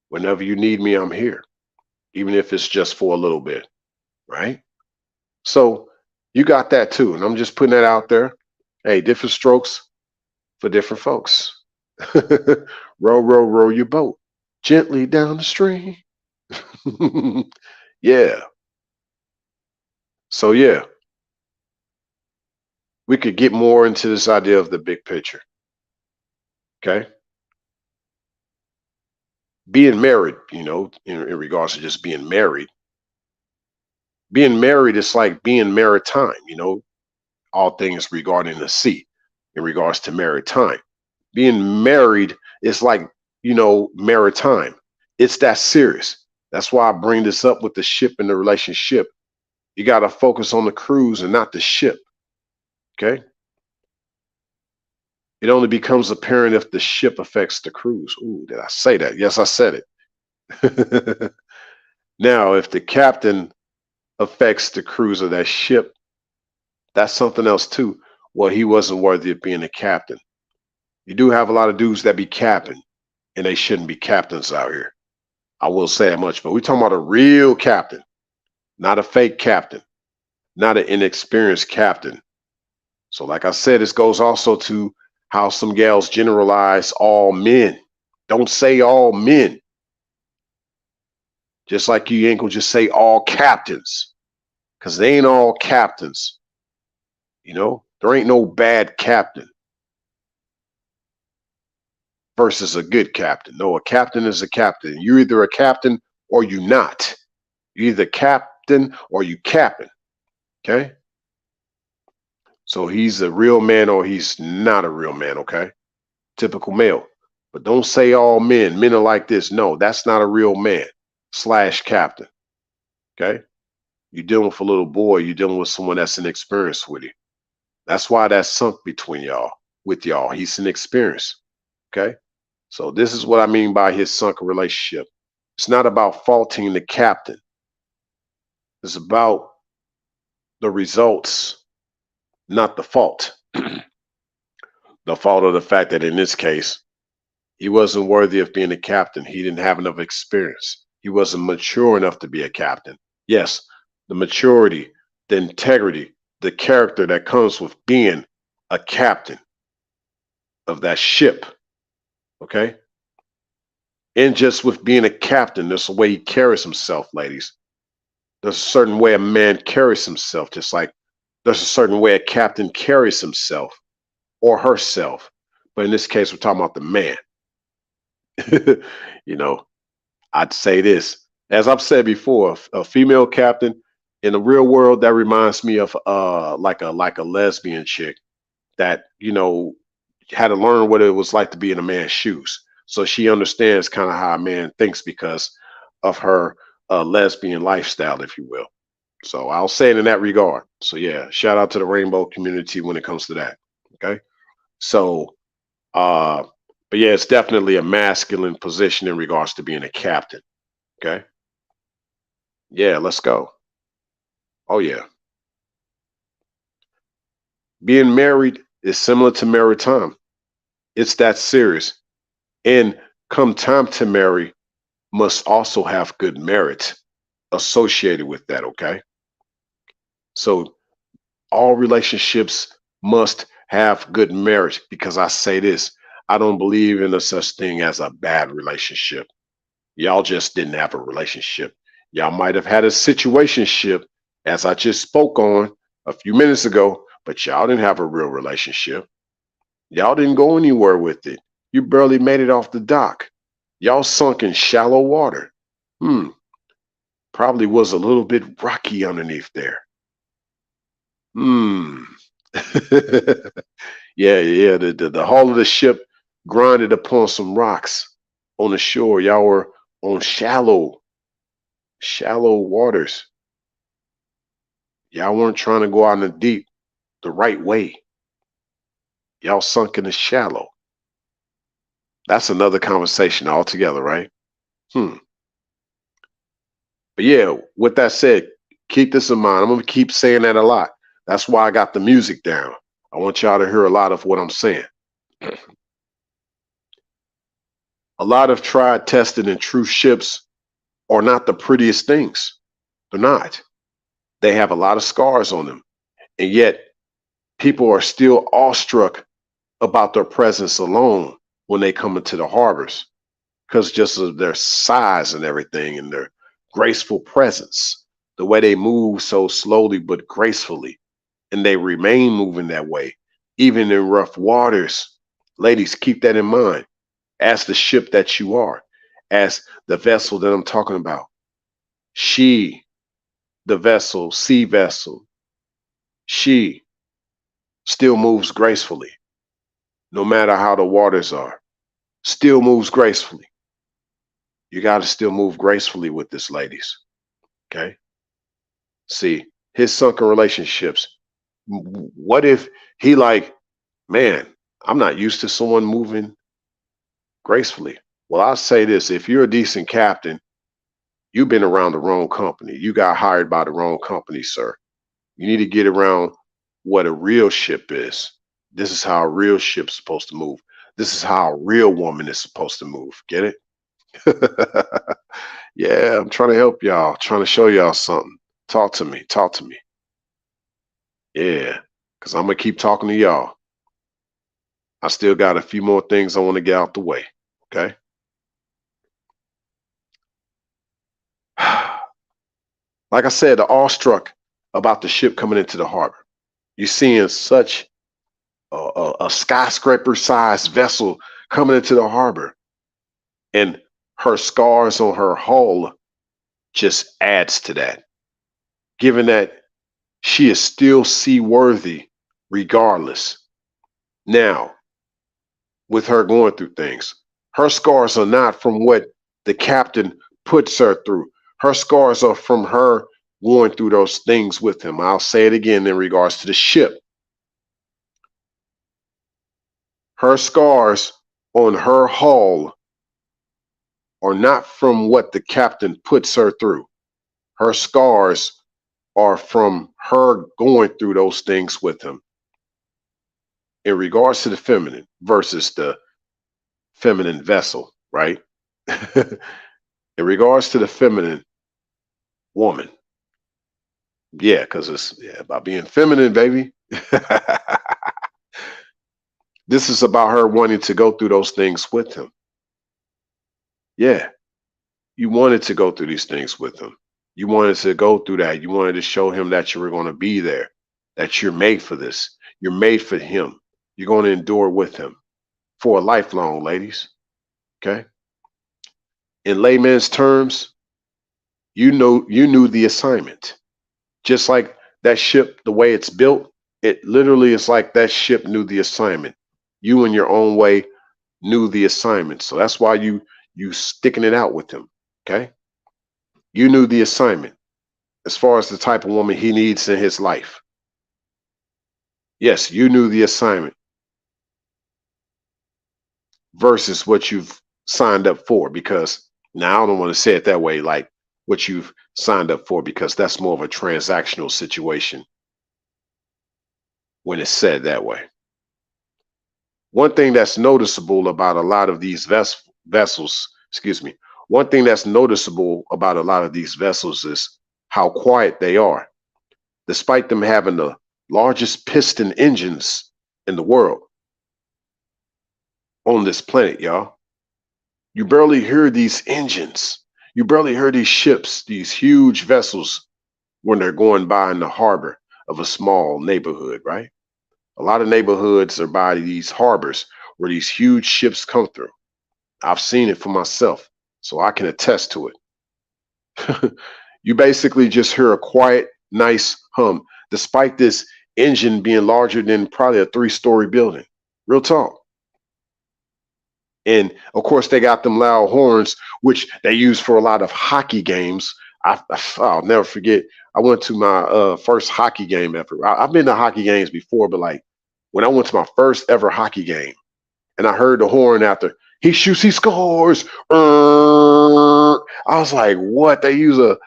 A: whenever you need me, I'm here, even if it's just for a little bit, right? So you got that too. And I'm just putting that out there. Hey, different strokes for different folks. Row, row, row your boat gently down the stream. Yeah. So, yeah, we could get more into this idea of the big picture. Okay. Being married, in regards to just being married is like being maritime, all things regarding the sea in regards to maritime. Being married is like, maritime. It's that serious. That's why I bring this up with the ship and the relationship. You got to focus on the cruise and not the ship. Okay. It only becomes apparent if the ship affects the cruise. Ooh, did I say that? Yes, I said it. Now, if the captain affects the cruise of that ship, that's something else too. Well, he wasn't worthy of being a captain. You do have a lot of dudes that be captain, and they shouldn't be captains out here. I will say that much, but we're talking about a real captain, not a fake captain, not an inexperienced captain. So, like I said, this goes also to how some gals generalize all men. Don't say all men. Just like you ain't gonna just say all captains, because they ain't all captains. There ain't no bad captain versus a good captain. No, a captain is a captain. You're either a captain or you not. You're either captain or you capping. Okay. So he's a real man or he's not a real man. Okay. Typical male. But don't say all men. Men are like this. No, that's not a real man / captain. Okay. You're dealing with a little boy. You're dealing with someone that's inexperienced with you. That's why that's sunk between y'all, with y'all. He's inexperienced. Okay. So this is what I mean by his sunken relationship. It's not about faulting the captain. It's about the results, not the fault. The fault of the fact that in this case, he wasn't worthy of being a captain. He didn't have enough experience. He wasn't mature enough to be a captain. Yes, the maturity, the integrity, the character that comes with being a captain of that ship. Okay. And just with being a captain, there's a way he carries himself, ladies. There's a certain way a man carries himself, just like there's a certain way a captain carries himself or herself. But in this case, we're talking about the man. you know, I'd say this. As I've said before, a female captain in the real world, that reminds me of like a lesbian chick that, had to learn what it was like to be in a man's shoes. So she understands kind of how a man thinks because of her lesbian lifestyle, if you will. So I'll say it in that regard. So yeah, shout out to the rainbow community when it comes to that. Okay. So uh but yeah, it's definitely a masculine position in regards to being a captain. Okay. Yeah, let's go. Oh yeah. Being married is similar to maritime. It's that serious. And come time to marry must also have good merit associated with that. Okay. So all relationships must have good merit because I say this, I don't believe in a such thing as a bad relationship. Y'all just didn't have a relationship. Y'all might have had a situationship, as I just spoke on a few minutes ago, but y'all didn't have a real relationship. Y'all didn't go anywhere with it. You barely made it off the dock. Y'all sunk in shallow water. Probably was a little bit rocky underneath there. Yeah. The hull of the ship grinded upon some rocks on the shore. Y'all were on shallow waters. Y'all weren't trying to go out in the deep the right way. Y'all sunk in the shallow. That's another conversation altogether, right? But yeah, with that said, keep this in mind. I'm gonna keep saying that a lot. That's why I got the music down. I want y'all to hear a lot of what I'm saying. A lot of tried, tested, and true ships are not the prettiest things. They're not. They have a lot of scars on them. And yet people are still awestruck about their presence alone when they come into the harbors because just of their size and everything and their graceful presence, the way they move so slowly but gracefully, and they remain moving that way, even in rough waters. Ladies, keep that in mind as the ship that you are, as the vessel that I'm talking about. She, the vessel, sea vessel, she still moves gracefully, no matter how the waters are, still moves gracefully. You got to still move gracefully with this, ladies. Okay. See, his sunken relationships. What if he like, man, I'm not used to someone moving gracefully. Well, I'll say this: if you're a decent captain, you've been around the wrong company. You got hired by the wrong company, sir. You need to get around what a real ship is. This is how a real ship's supposed to move. This is how a real woman is supposed to move. Get it? Yeah, I'm trying to help y'all, trying to show y'all something. Talk to me. Talk to me. Yeah, because I'm going to keep talking to y'all. I still got a few more things I want to get out the way. Okay. Like I said, the awestruck about the ship coming into the harbor. You're seeing such a skyscraper sized vessel coming into the harbor, and her scars on her hull just adds to that, given that she is still seaworthy regardless. Now, with her going through things, her scars are not from what the captain puts her through. Her scars are from her going through those things with him. I'll say it again in regards to the ship. Her scars on her hull are not from what the captain puts her through. Her scars are from her going through those things with him. In regards to the feminine versus the feminine vessel, right? In regards to the feminine woman, yeah, because it's about being feminine, baby. This is about her wanting to go through those things with him. Yeah, you wanted to go through these things with him. You wanted to go through that. You wanted to show him that you were going to be there, that you're made for this. You're made for him. You're going to endure with him for a lifelong, ladies. Okay. In layman's terms, you knew the assignment. Just like that ship, the way it's built, it literally is like that ship knew the assignment. You in your own way knew the assignment. So that's why you sticking it out with him. Okay. You knew the assignment as far as the type of woman he needs in his life. Yes, you knew the assignment versus what you've signed up for, because now I don't want to say it that way, like what you've signed up for, because that's more of a transactional situation when it's said that way. One thing that's noticeable about a lot of these vessels, excuse me, one thing that's noticeable about a lot of these vessels is how quiet they are, despite them having the largest piston engines in the world on this planet, y'all. You barely hear these engines. You barely hear these ships, these huge vessels when they're going by in the harbor of a small neighborhood, right? A lot of neighborhoods are by these harbors where these huge ships come through. I've seen it for myself, so I can attest to it. You basically just hear a quiet, nice hum, despite this engine being larger than probably a 3-story building. Real talk. And of course, they got them loud horns, which they use for a lot of hockey games. I'll never forget. I went to my first hockey game ever. I've been to hockey games before, but like when I went to my first ever hockey game, and I heard the horn after he shoots, he scores. I was like, what? They use a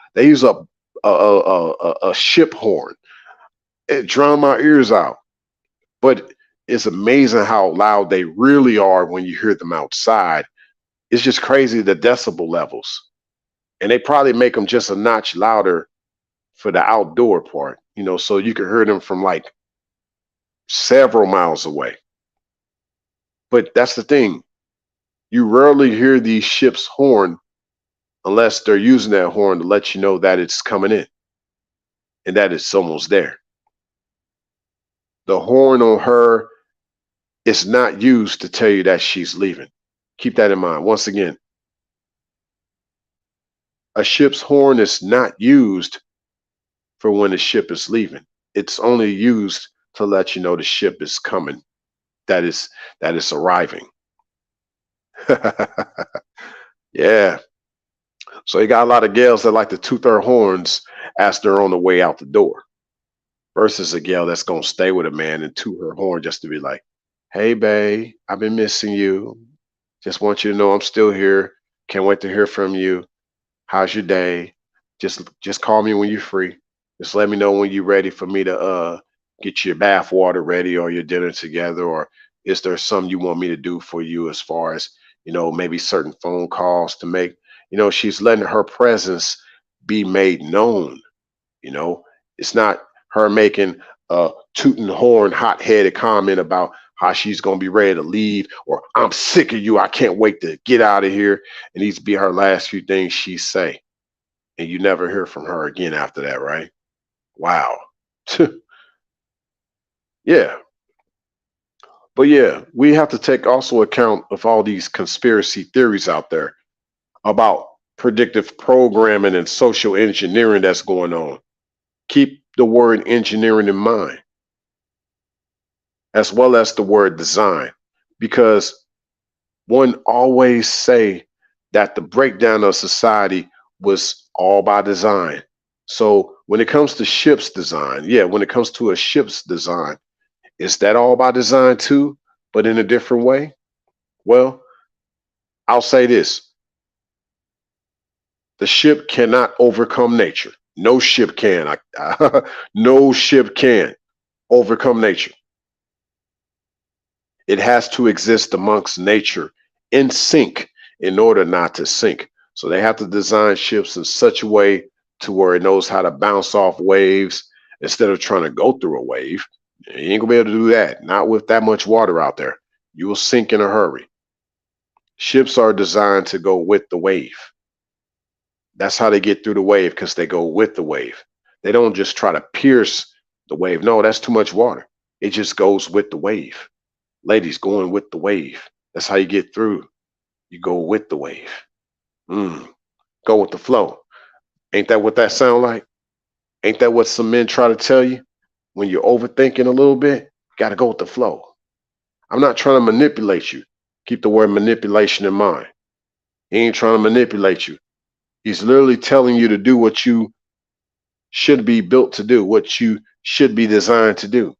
A: ship horn. It drowned my ears out. But it's amazing how loud they really are when you hear them outside It's just crazy the decibel levels. And they probably make them just a notch louder for the outdoor part, so you can hear them from like several miles away. But that's the thing. You rarely hear these ships horn unless they're using that horn to let you know that it's coming in and that it's almost there. The horn on her is not used to tell you that she's leaving. Keep that in mind. Once again, a ship's horn is not used for when the ship is leaving. It's only used to let you know the ship is coming, that is arriving. Yeah. So you got a lot of gals that like to toot their horns as they're on the way out the door, versus a gal that's gonna stay with a man and toot her horn just to be like, "Hey, babe, I've been missing you. Just want you to know I'm still here. Can't wait to hear from you. How's your day? Just call me when you're free. Just let me know when you're ready for me to get your bath water ready or your dinner together, or is there something you want me to do for you as far as, maybe certain phone calls to make." She's letting her presence be made known. You know, it's not her making a tooting horn, hot headed comment about how she's gonna be ready to leave, or "I'm sick of you. I can't wait to get out of here." And these be her last few things she say, and you never hear from her again after that, right? Wow. Yeah. But yeah, we have to take also account of all these conspiracy theories out there about predictive programming and social engineering that's going on. Keep the word engineering in mind, as well as the word design, because one always say that the breakdown of society was all by design. So when it comes to ships design, yeah, when it comes to a ship's design, is that all by design too, but in a different way? Well, I'll say this: the ship cannot overcome nature. No ship can. No ship can overcome nature. It has to exist amongst nature in sync in order not to sink. So they have to design ships in such a way to where it knows how to bounce off waves instead of trying to go through a wave. You ain't gonna be able to do that. Not with that much water out there. You will sink in a hurry. Ships are designed to go with the wave. That's how they get through the wave, because they go with the wave. They don't just try to pierce the wave. No, that's too much water. It just goes with the wave. Ladies, going with the wave. That's how you get through. You go with the wave. Mm, go with the flow. Ain't that what that sound like? Ain't that what some men try to tell you when you're overthinking a little bit? You got to go with the flow. I'm not trying to manipulate you. Keep the word manipulation in mind. He ain't trying to manipulate you. He's literally telling you to do what you should be built to do, what you should be designed to do.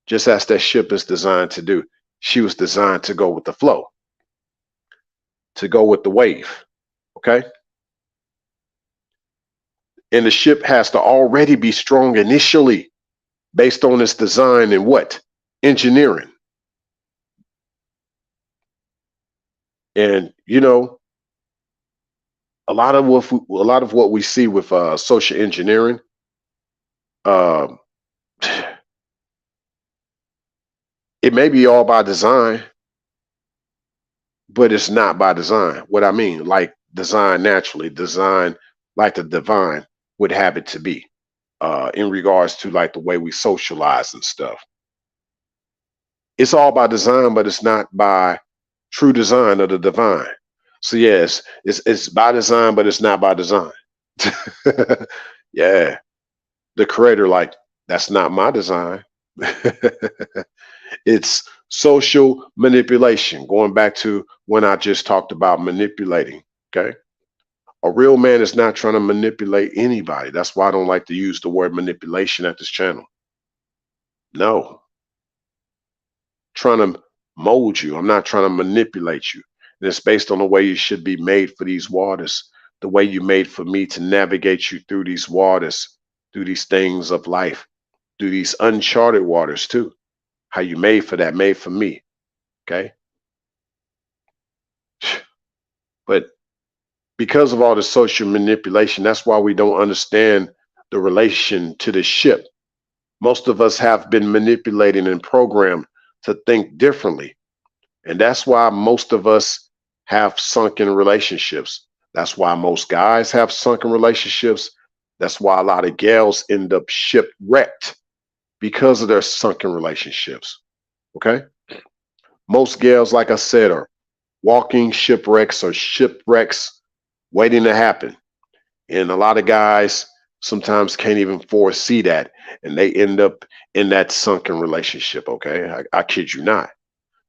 A: Just as that ship is designed to do. She was designed to go with the flow, to go with the wave. Okay? And the ship has to already be strong initially based on its design and what? Engineering. And a lot of what we see with social engineering, um, it may be all by design, but it's not by design. What I mean, like design naturally, design like the divine would have it to be, in regards to like the way we socialize and stuff. It's all by design, but it's not by true design of the divine. So yes, it's by design, but it's not by design. Yeah, the creator, like, that's not my design. It's social manipulation. Going back to when I just talked about manipulating. Okay. A real man is not trying to manipulate anybody. That's why I don't like to use the word manipulation at this channel. No, trying to mold you. I'm not trying to manipulate you. And it's based on the way you should be made for these waters, the way you made for me to navigate you through these waters, through these things of life, through these uncharted waters too. How you made for that, made for me. Okay. because of all the social manipulation, that's why we don't understand the relation to the ship. Most of us have been manipulated and programmed to think differently. And that's why most of us have sunken relationships. That's why most guys have sunken relationships. That's why a lot of gals end up shipwrecked because of their sunken relationships. Okay. Most gals, like I said, are walking shipwrecks or shipwrecks waiting to happen. And a lot of guys sometimes can't even foresee that. And they end up in that sunken relationship. Okay. I kid you not.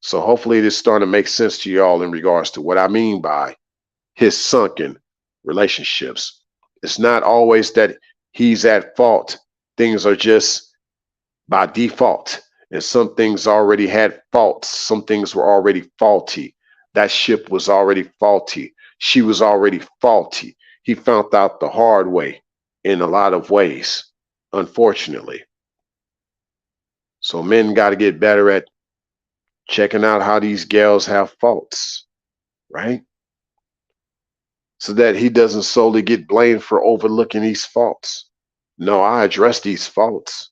A: So hopefully this starting to make sense to y'all in regards to what I mean by his sunken relationships. It's not always that he's at fault. Things are just by default. And some things already had faults. Some things were already faulty. That ship was already faulty. She was already faulty. He found out the hard way in a lot of ways, unfortunately. So men got to get better at checking out how these gals have faults, right? So that he doesn't solely get blamed for overlooking these faults. No, I address these faults.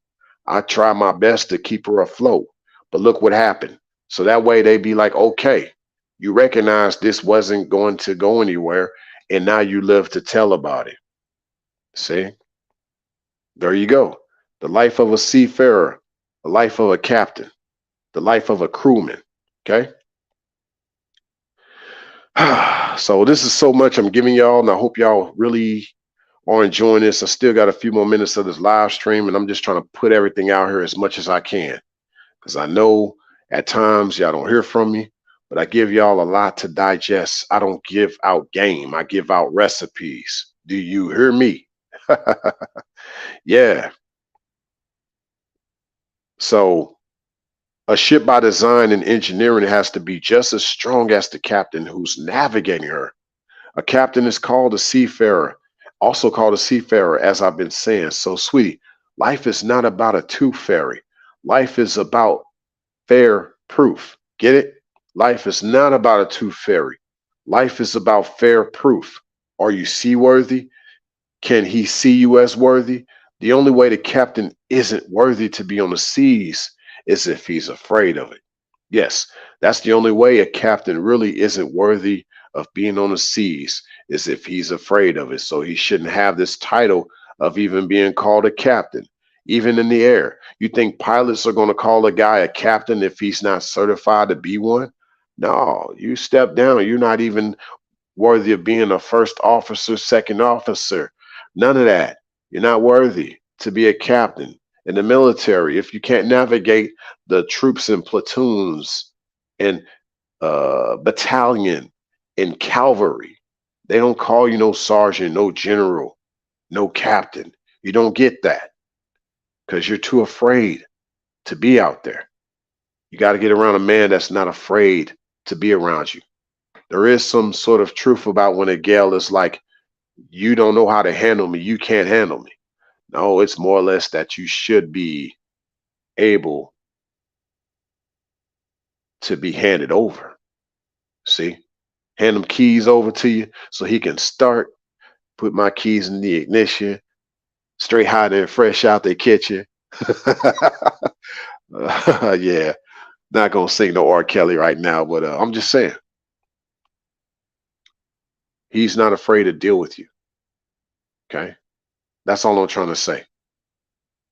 A: I try my best to keep her afloat. But look what happened. So that way they be like, okay, you recognize this wasn't going to go anywhere, and now you live to tell about it. See? There you go. The life of a seafarer, the life of a captain, the life of a crewman. Okay? So this is so much I'm giving y'all, and I hope y'all really are enjoying this. I still got a few more minutes of this live stream, and I'm just trying to put everything out here as much as I can, because I know at times y'all don't hear from me, but I give y'all a lot to digest. I don't give out game. I give out recipes. Do you hear me? Yeah. So a ship by design and engineering has to be just as strong as the captain who's navigating her. A captain is called a seafarer, also called a seafarer, as I've been saying. So, sweetie, life is not about a tooth fairy. Life is about fair proof. Get it? Life is not about a tooth fairy. Life is about fair proof. Are you seaworthy? Can he see you as worthy? The only way the captain isn't worthy to be on the seas is if he's afraid of it. Yes, that's the only way a captain really isn't worthy of being on the seas, is if he's afraid of it. So he shouldn't have this title of even being called a captain, even in the air. You think pilots are going to call a guy a captain if he's not certified to be one? No, you step down. You're not even worthy of being a first officer, second officer. None of that. You're not worthy to be a captain in the military if you can't navigate the troops and platoons and battalion and cavalry. They don't call you no sergeant, no general, no captain. You don't get that because you're too afraid to be out there. You got to get around a man that's not afraid to be around you. There is some sort of truth about when a gal is like, you don't know how to handle me, you can't handle me. No, it's more or less that you should be able to be handed over. See, hand them keys over to you so he can start. Put my keys in the ignition, straight hot and fresh out the kitchen. Yeah, not gonna sing no R. Kelly right now, but I'm just saying he's not afraid to deal with you. Okay, that's all I'm trying to say.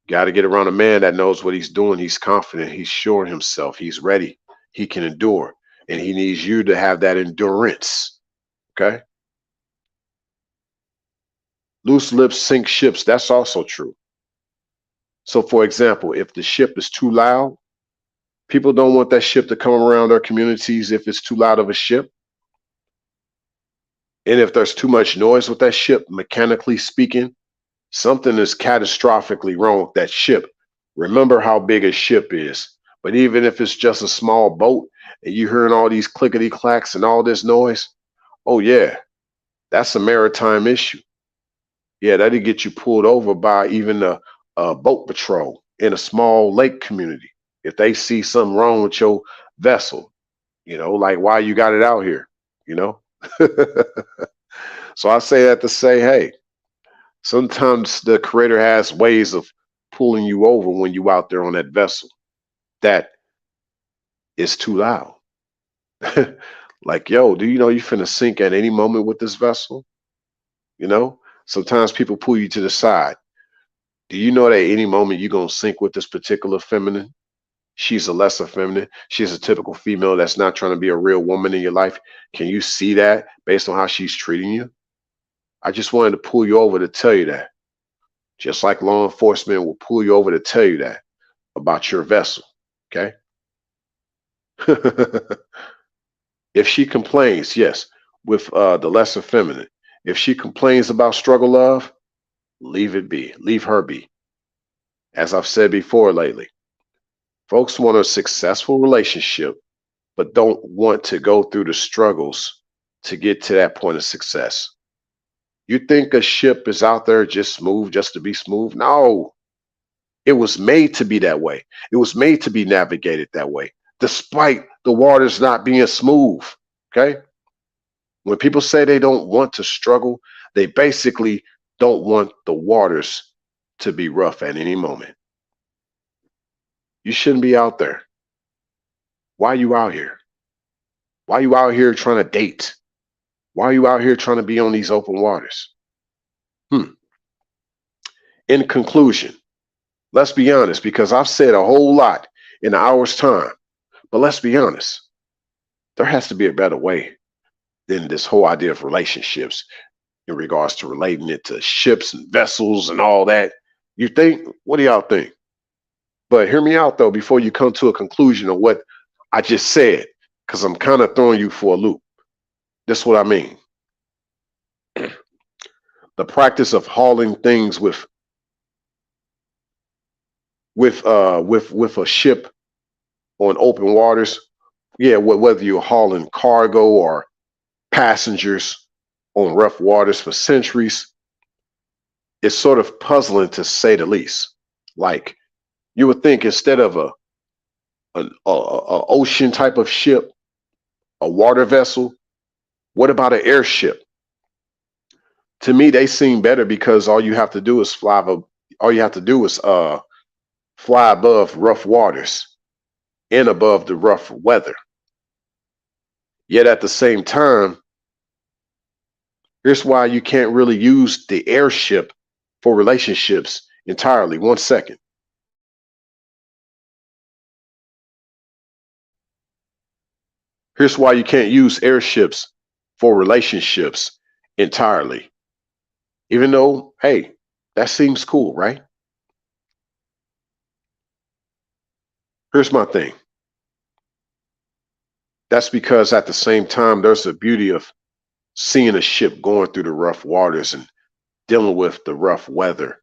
A: Got to get around a man that knows what he's doing. He's confident. He's sure in himself. He's ready. He can endure. And he needs you to have that endurance. Okay. Loose lips sink ships. That's also true. So, for example, if the ship is too loud, people don't want that ship to come around their communities if it's too loud of a ship. And if there's too much noise with that ship, mechanically speaking, something is catastrophically wrong with that ship. Remember how big a ship is. But even if it's just a small boat and you're hearing all these clickety clacks and all this noise, oh yeah, that's a maritime issue. Yeah, that'll get you pulled over by even a boat patrol in a small lake community. If they see something wrong with your vessel, like why you got it out here, you know? So I say that to say, hey, sometimes the Creator has ways of pulling you over when you out there on that vessel that is too loud. Like, yo, do you know you finna sink at any moment with this vessel? You know, sometimes people pull you to the side. Do you know that any moment you're gonna sink with this particular feminine? She's a lesser feminine. She's a typical female that's not trying to be a real woman in your life. Can you see that based on how she's treating you? I just wanted to pull you over to tell you that. Just like law enforcement will pull you over to tell you that about your vessel. Okay. If she complains, yes, with the lesser feminine, if she complains about struggle love, leave it be. Leave her be. As I've said before lately, folks want a successful relationship, but don't want to go through the struggles to get to that point of success. You think a ship is out there just smooth, just to be smooth? No, it was made to be that way. It was made to be navigated that way, despite the waters not being smooth. Okay. When people say they don't want to struggle, they basically don't want the waters to be rough at any moment. You shouldn't be out there. Why are you out here? Why are you out here trying to date? Why are you out here trying to be on these open waters? In conclusion, let's be honest, because I've said a whole lot in an hour's time, but let's be honest. There has to be a better way than this whole idea of relationships in regards to relating it to ships and vessels and all that. You think? What do y'all think? But hear me out though before you come to a conclusion of what I just said, because I'm kind of throwing you for a loop. This is what I mean. The practice of hauling things with a ship on open waters. Yeah, whether you're hauling cargo or passengers on rough waters for centuries, it's sort of puzzling to say the least. Like, you would think instead of an ocean type of ship, a water vessel, what about an airship? To me, they seem better because all you have to do is fly above rough waters and above the rough weather. Yet at the same time, here's why you can't really use the airship for relationships entirely. 1 second. Here's why you can't use airships for relationships entirely. Even though, hey, that seems cool, right? Here's my thing. That's because at the same time, there's the beauty of seeing a ship going through the rough waters and dealing with the rough weather,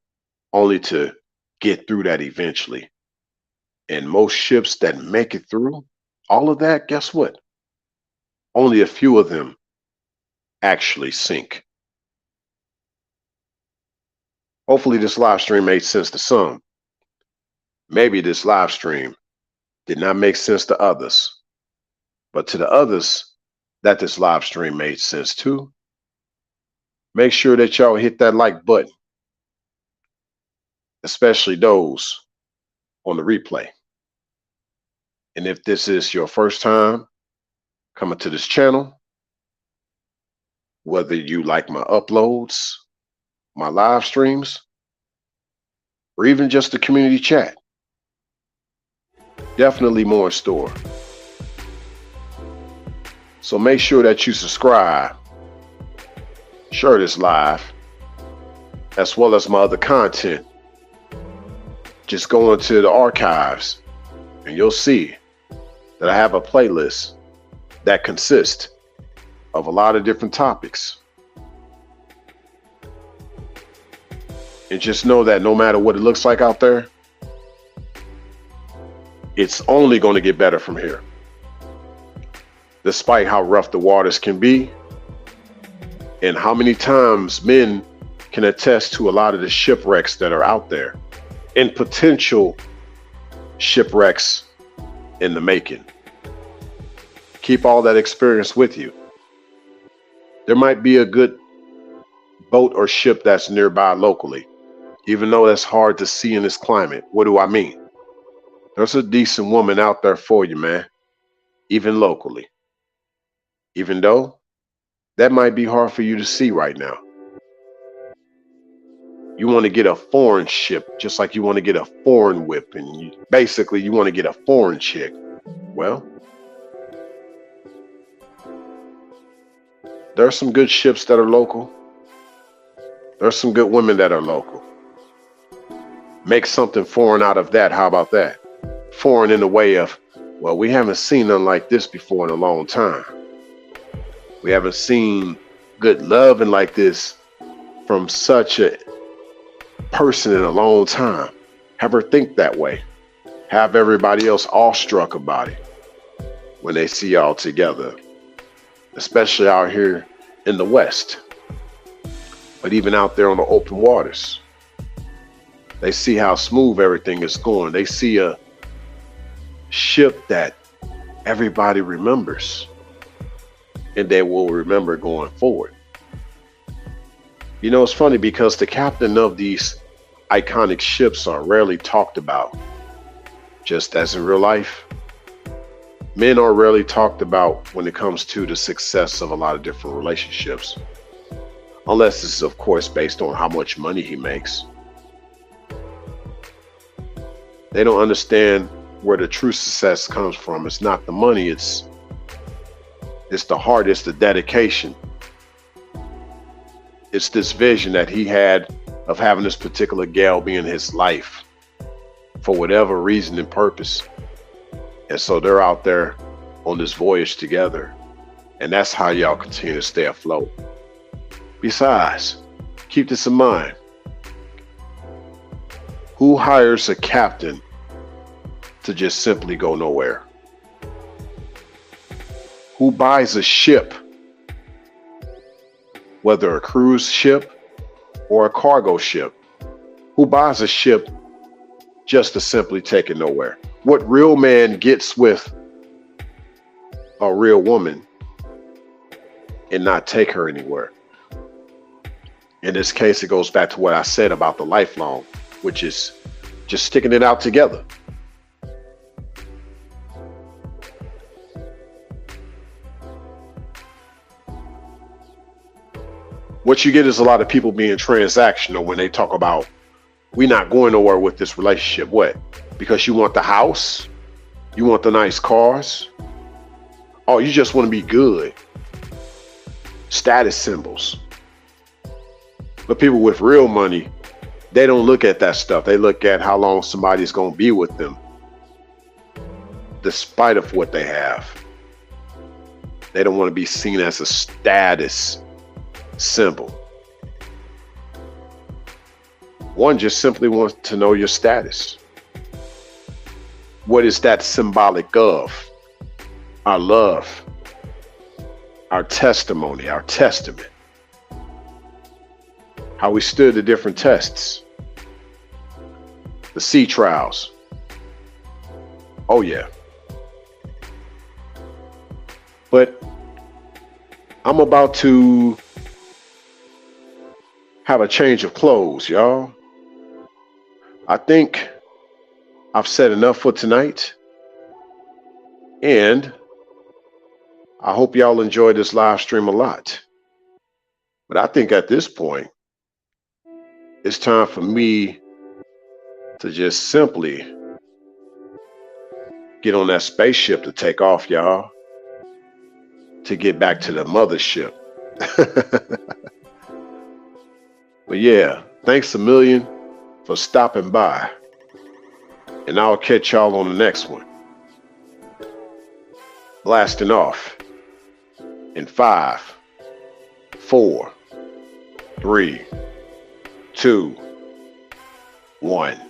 A: only to get through that eventually. And most ships that make it through all of that, guess what? Only a few of them actually sink. Hopefully this live stream made sense to some. Maybe this live stream did not make sense to others, but to the others that this live stream made sense to, make sure that y'all hit that like button, especially those on the replay. And if this is your first time coming to this channel, whether you like my uploads, my live streams, or even just the community chat, definitely more in store. So make sure that you subscribe, share this live, as well as my other content. Just go into the archives and you'll see that I have a playlist that consists of a lot of different topics. And just know that no matter what it looks like out there, it's only going to get better from here. Despite how rough the waters can be, and how many times men can attest to a lot of the shipwrecks that are out there, and potential shipwrecks in the making. Keep all that experience with you. There might be a good boat or ship that's nearby locally, even though that's hard to see in this climate. What do I mean? There's a decent woman out there for you, man, even locally, even though that might be hard for you to see right now. You want to get a foreign ship, just like you want to get a foreign whip, and basically you want to get a foreign chick. Well, there are some good ships that are local. There's some good women that are local. Make something foreign out of that. How about that? Foreign in the way of, well, we haven't seen nothing like this before in a long time. We haven't seen good loving like this from such a person in a long time. Have her think that way. Have everybody else awestruck about it when they see y'all together, especially out here in the West. But even out there on the open waters, they see how smooth everything is going. They see a ship that everybody remembers, and they will remember going forward. You know, it's funny because the captain of these iconic ships are rarely talked about. Just as in real life, men are rarely talked about when it comes to the success of a lot of different relationships, unless it's of course based on how much money he makes. They don't understand where the true success comes from. It's not the money, it's the heart, it's the dedication. It's this vision that he had of having this particular gal be in his life for whatever reason and purpose. And so they're out there on this voyage together. And that's how y'all continue to stay afloat. Besides, keep this in mind. Who hires a captain to just simply go nowhere? Who buys a ship, whether a cruise ship or a cargo ship? Who buys a ship just to simply take it nowhere? What real man gets with a real woman and not take her anywhere? In this case, it goes back to what I said about the lifelong, which is just sticking it out together. What you get is a lot of people being transactional when they talk about, we're not going nowhere with this relationship. What? Because you want the house? You want the nice cars? Oh, you just want to be good. Status symbols. But people with real money, they don't look at that stuff. They look at how long somebody's going to be with them, despite of what they have. They don't want to be seen as a status symbol. One just simply wants to know your status. What is that symbolic of? Our love, our testimony, our testament. How we stood the different tests. The sea trials. Oh yeah. But I'm about to have a change of clothes, y'all. I think I've said enough for tonight. And I hope y'all enjoyed this live stream a lot. But I think at this point, it's time for me to just simply get on that spaceship to take off, y'all. To get back to the mothership. But yeah, thanks a million for stopping by. And I'll catch y'all on the next one. Blasting off in 5, 4, 3, 2, 1.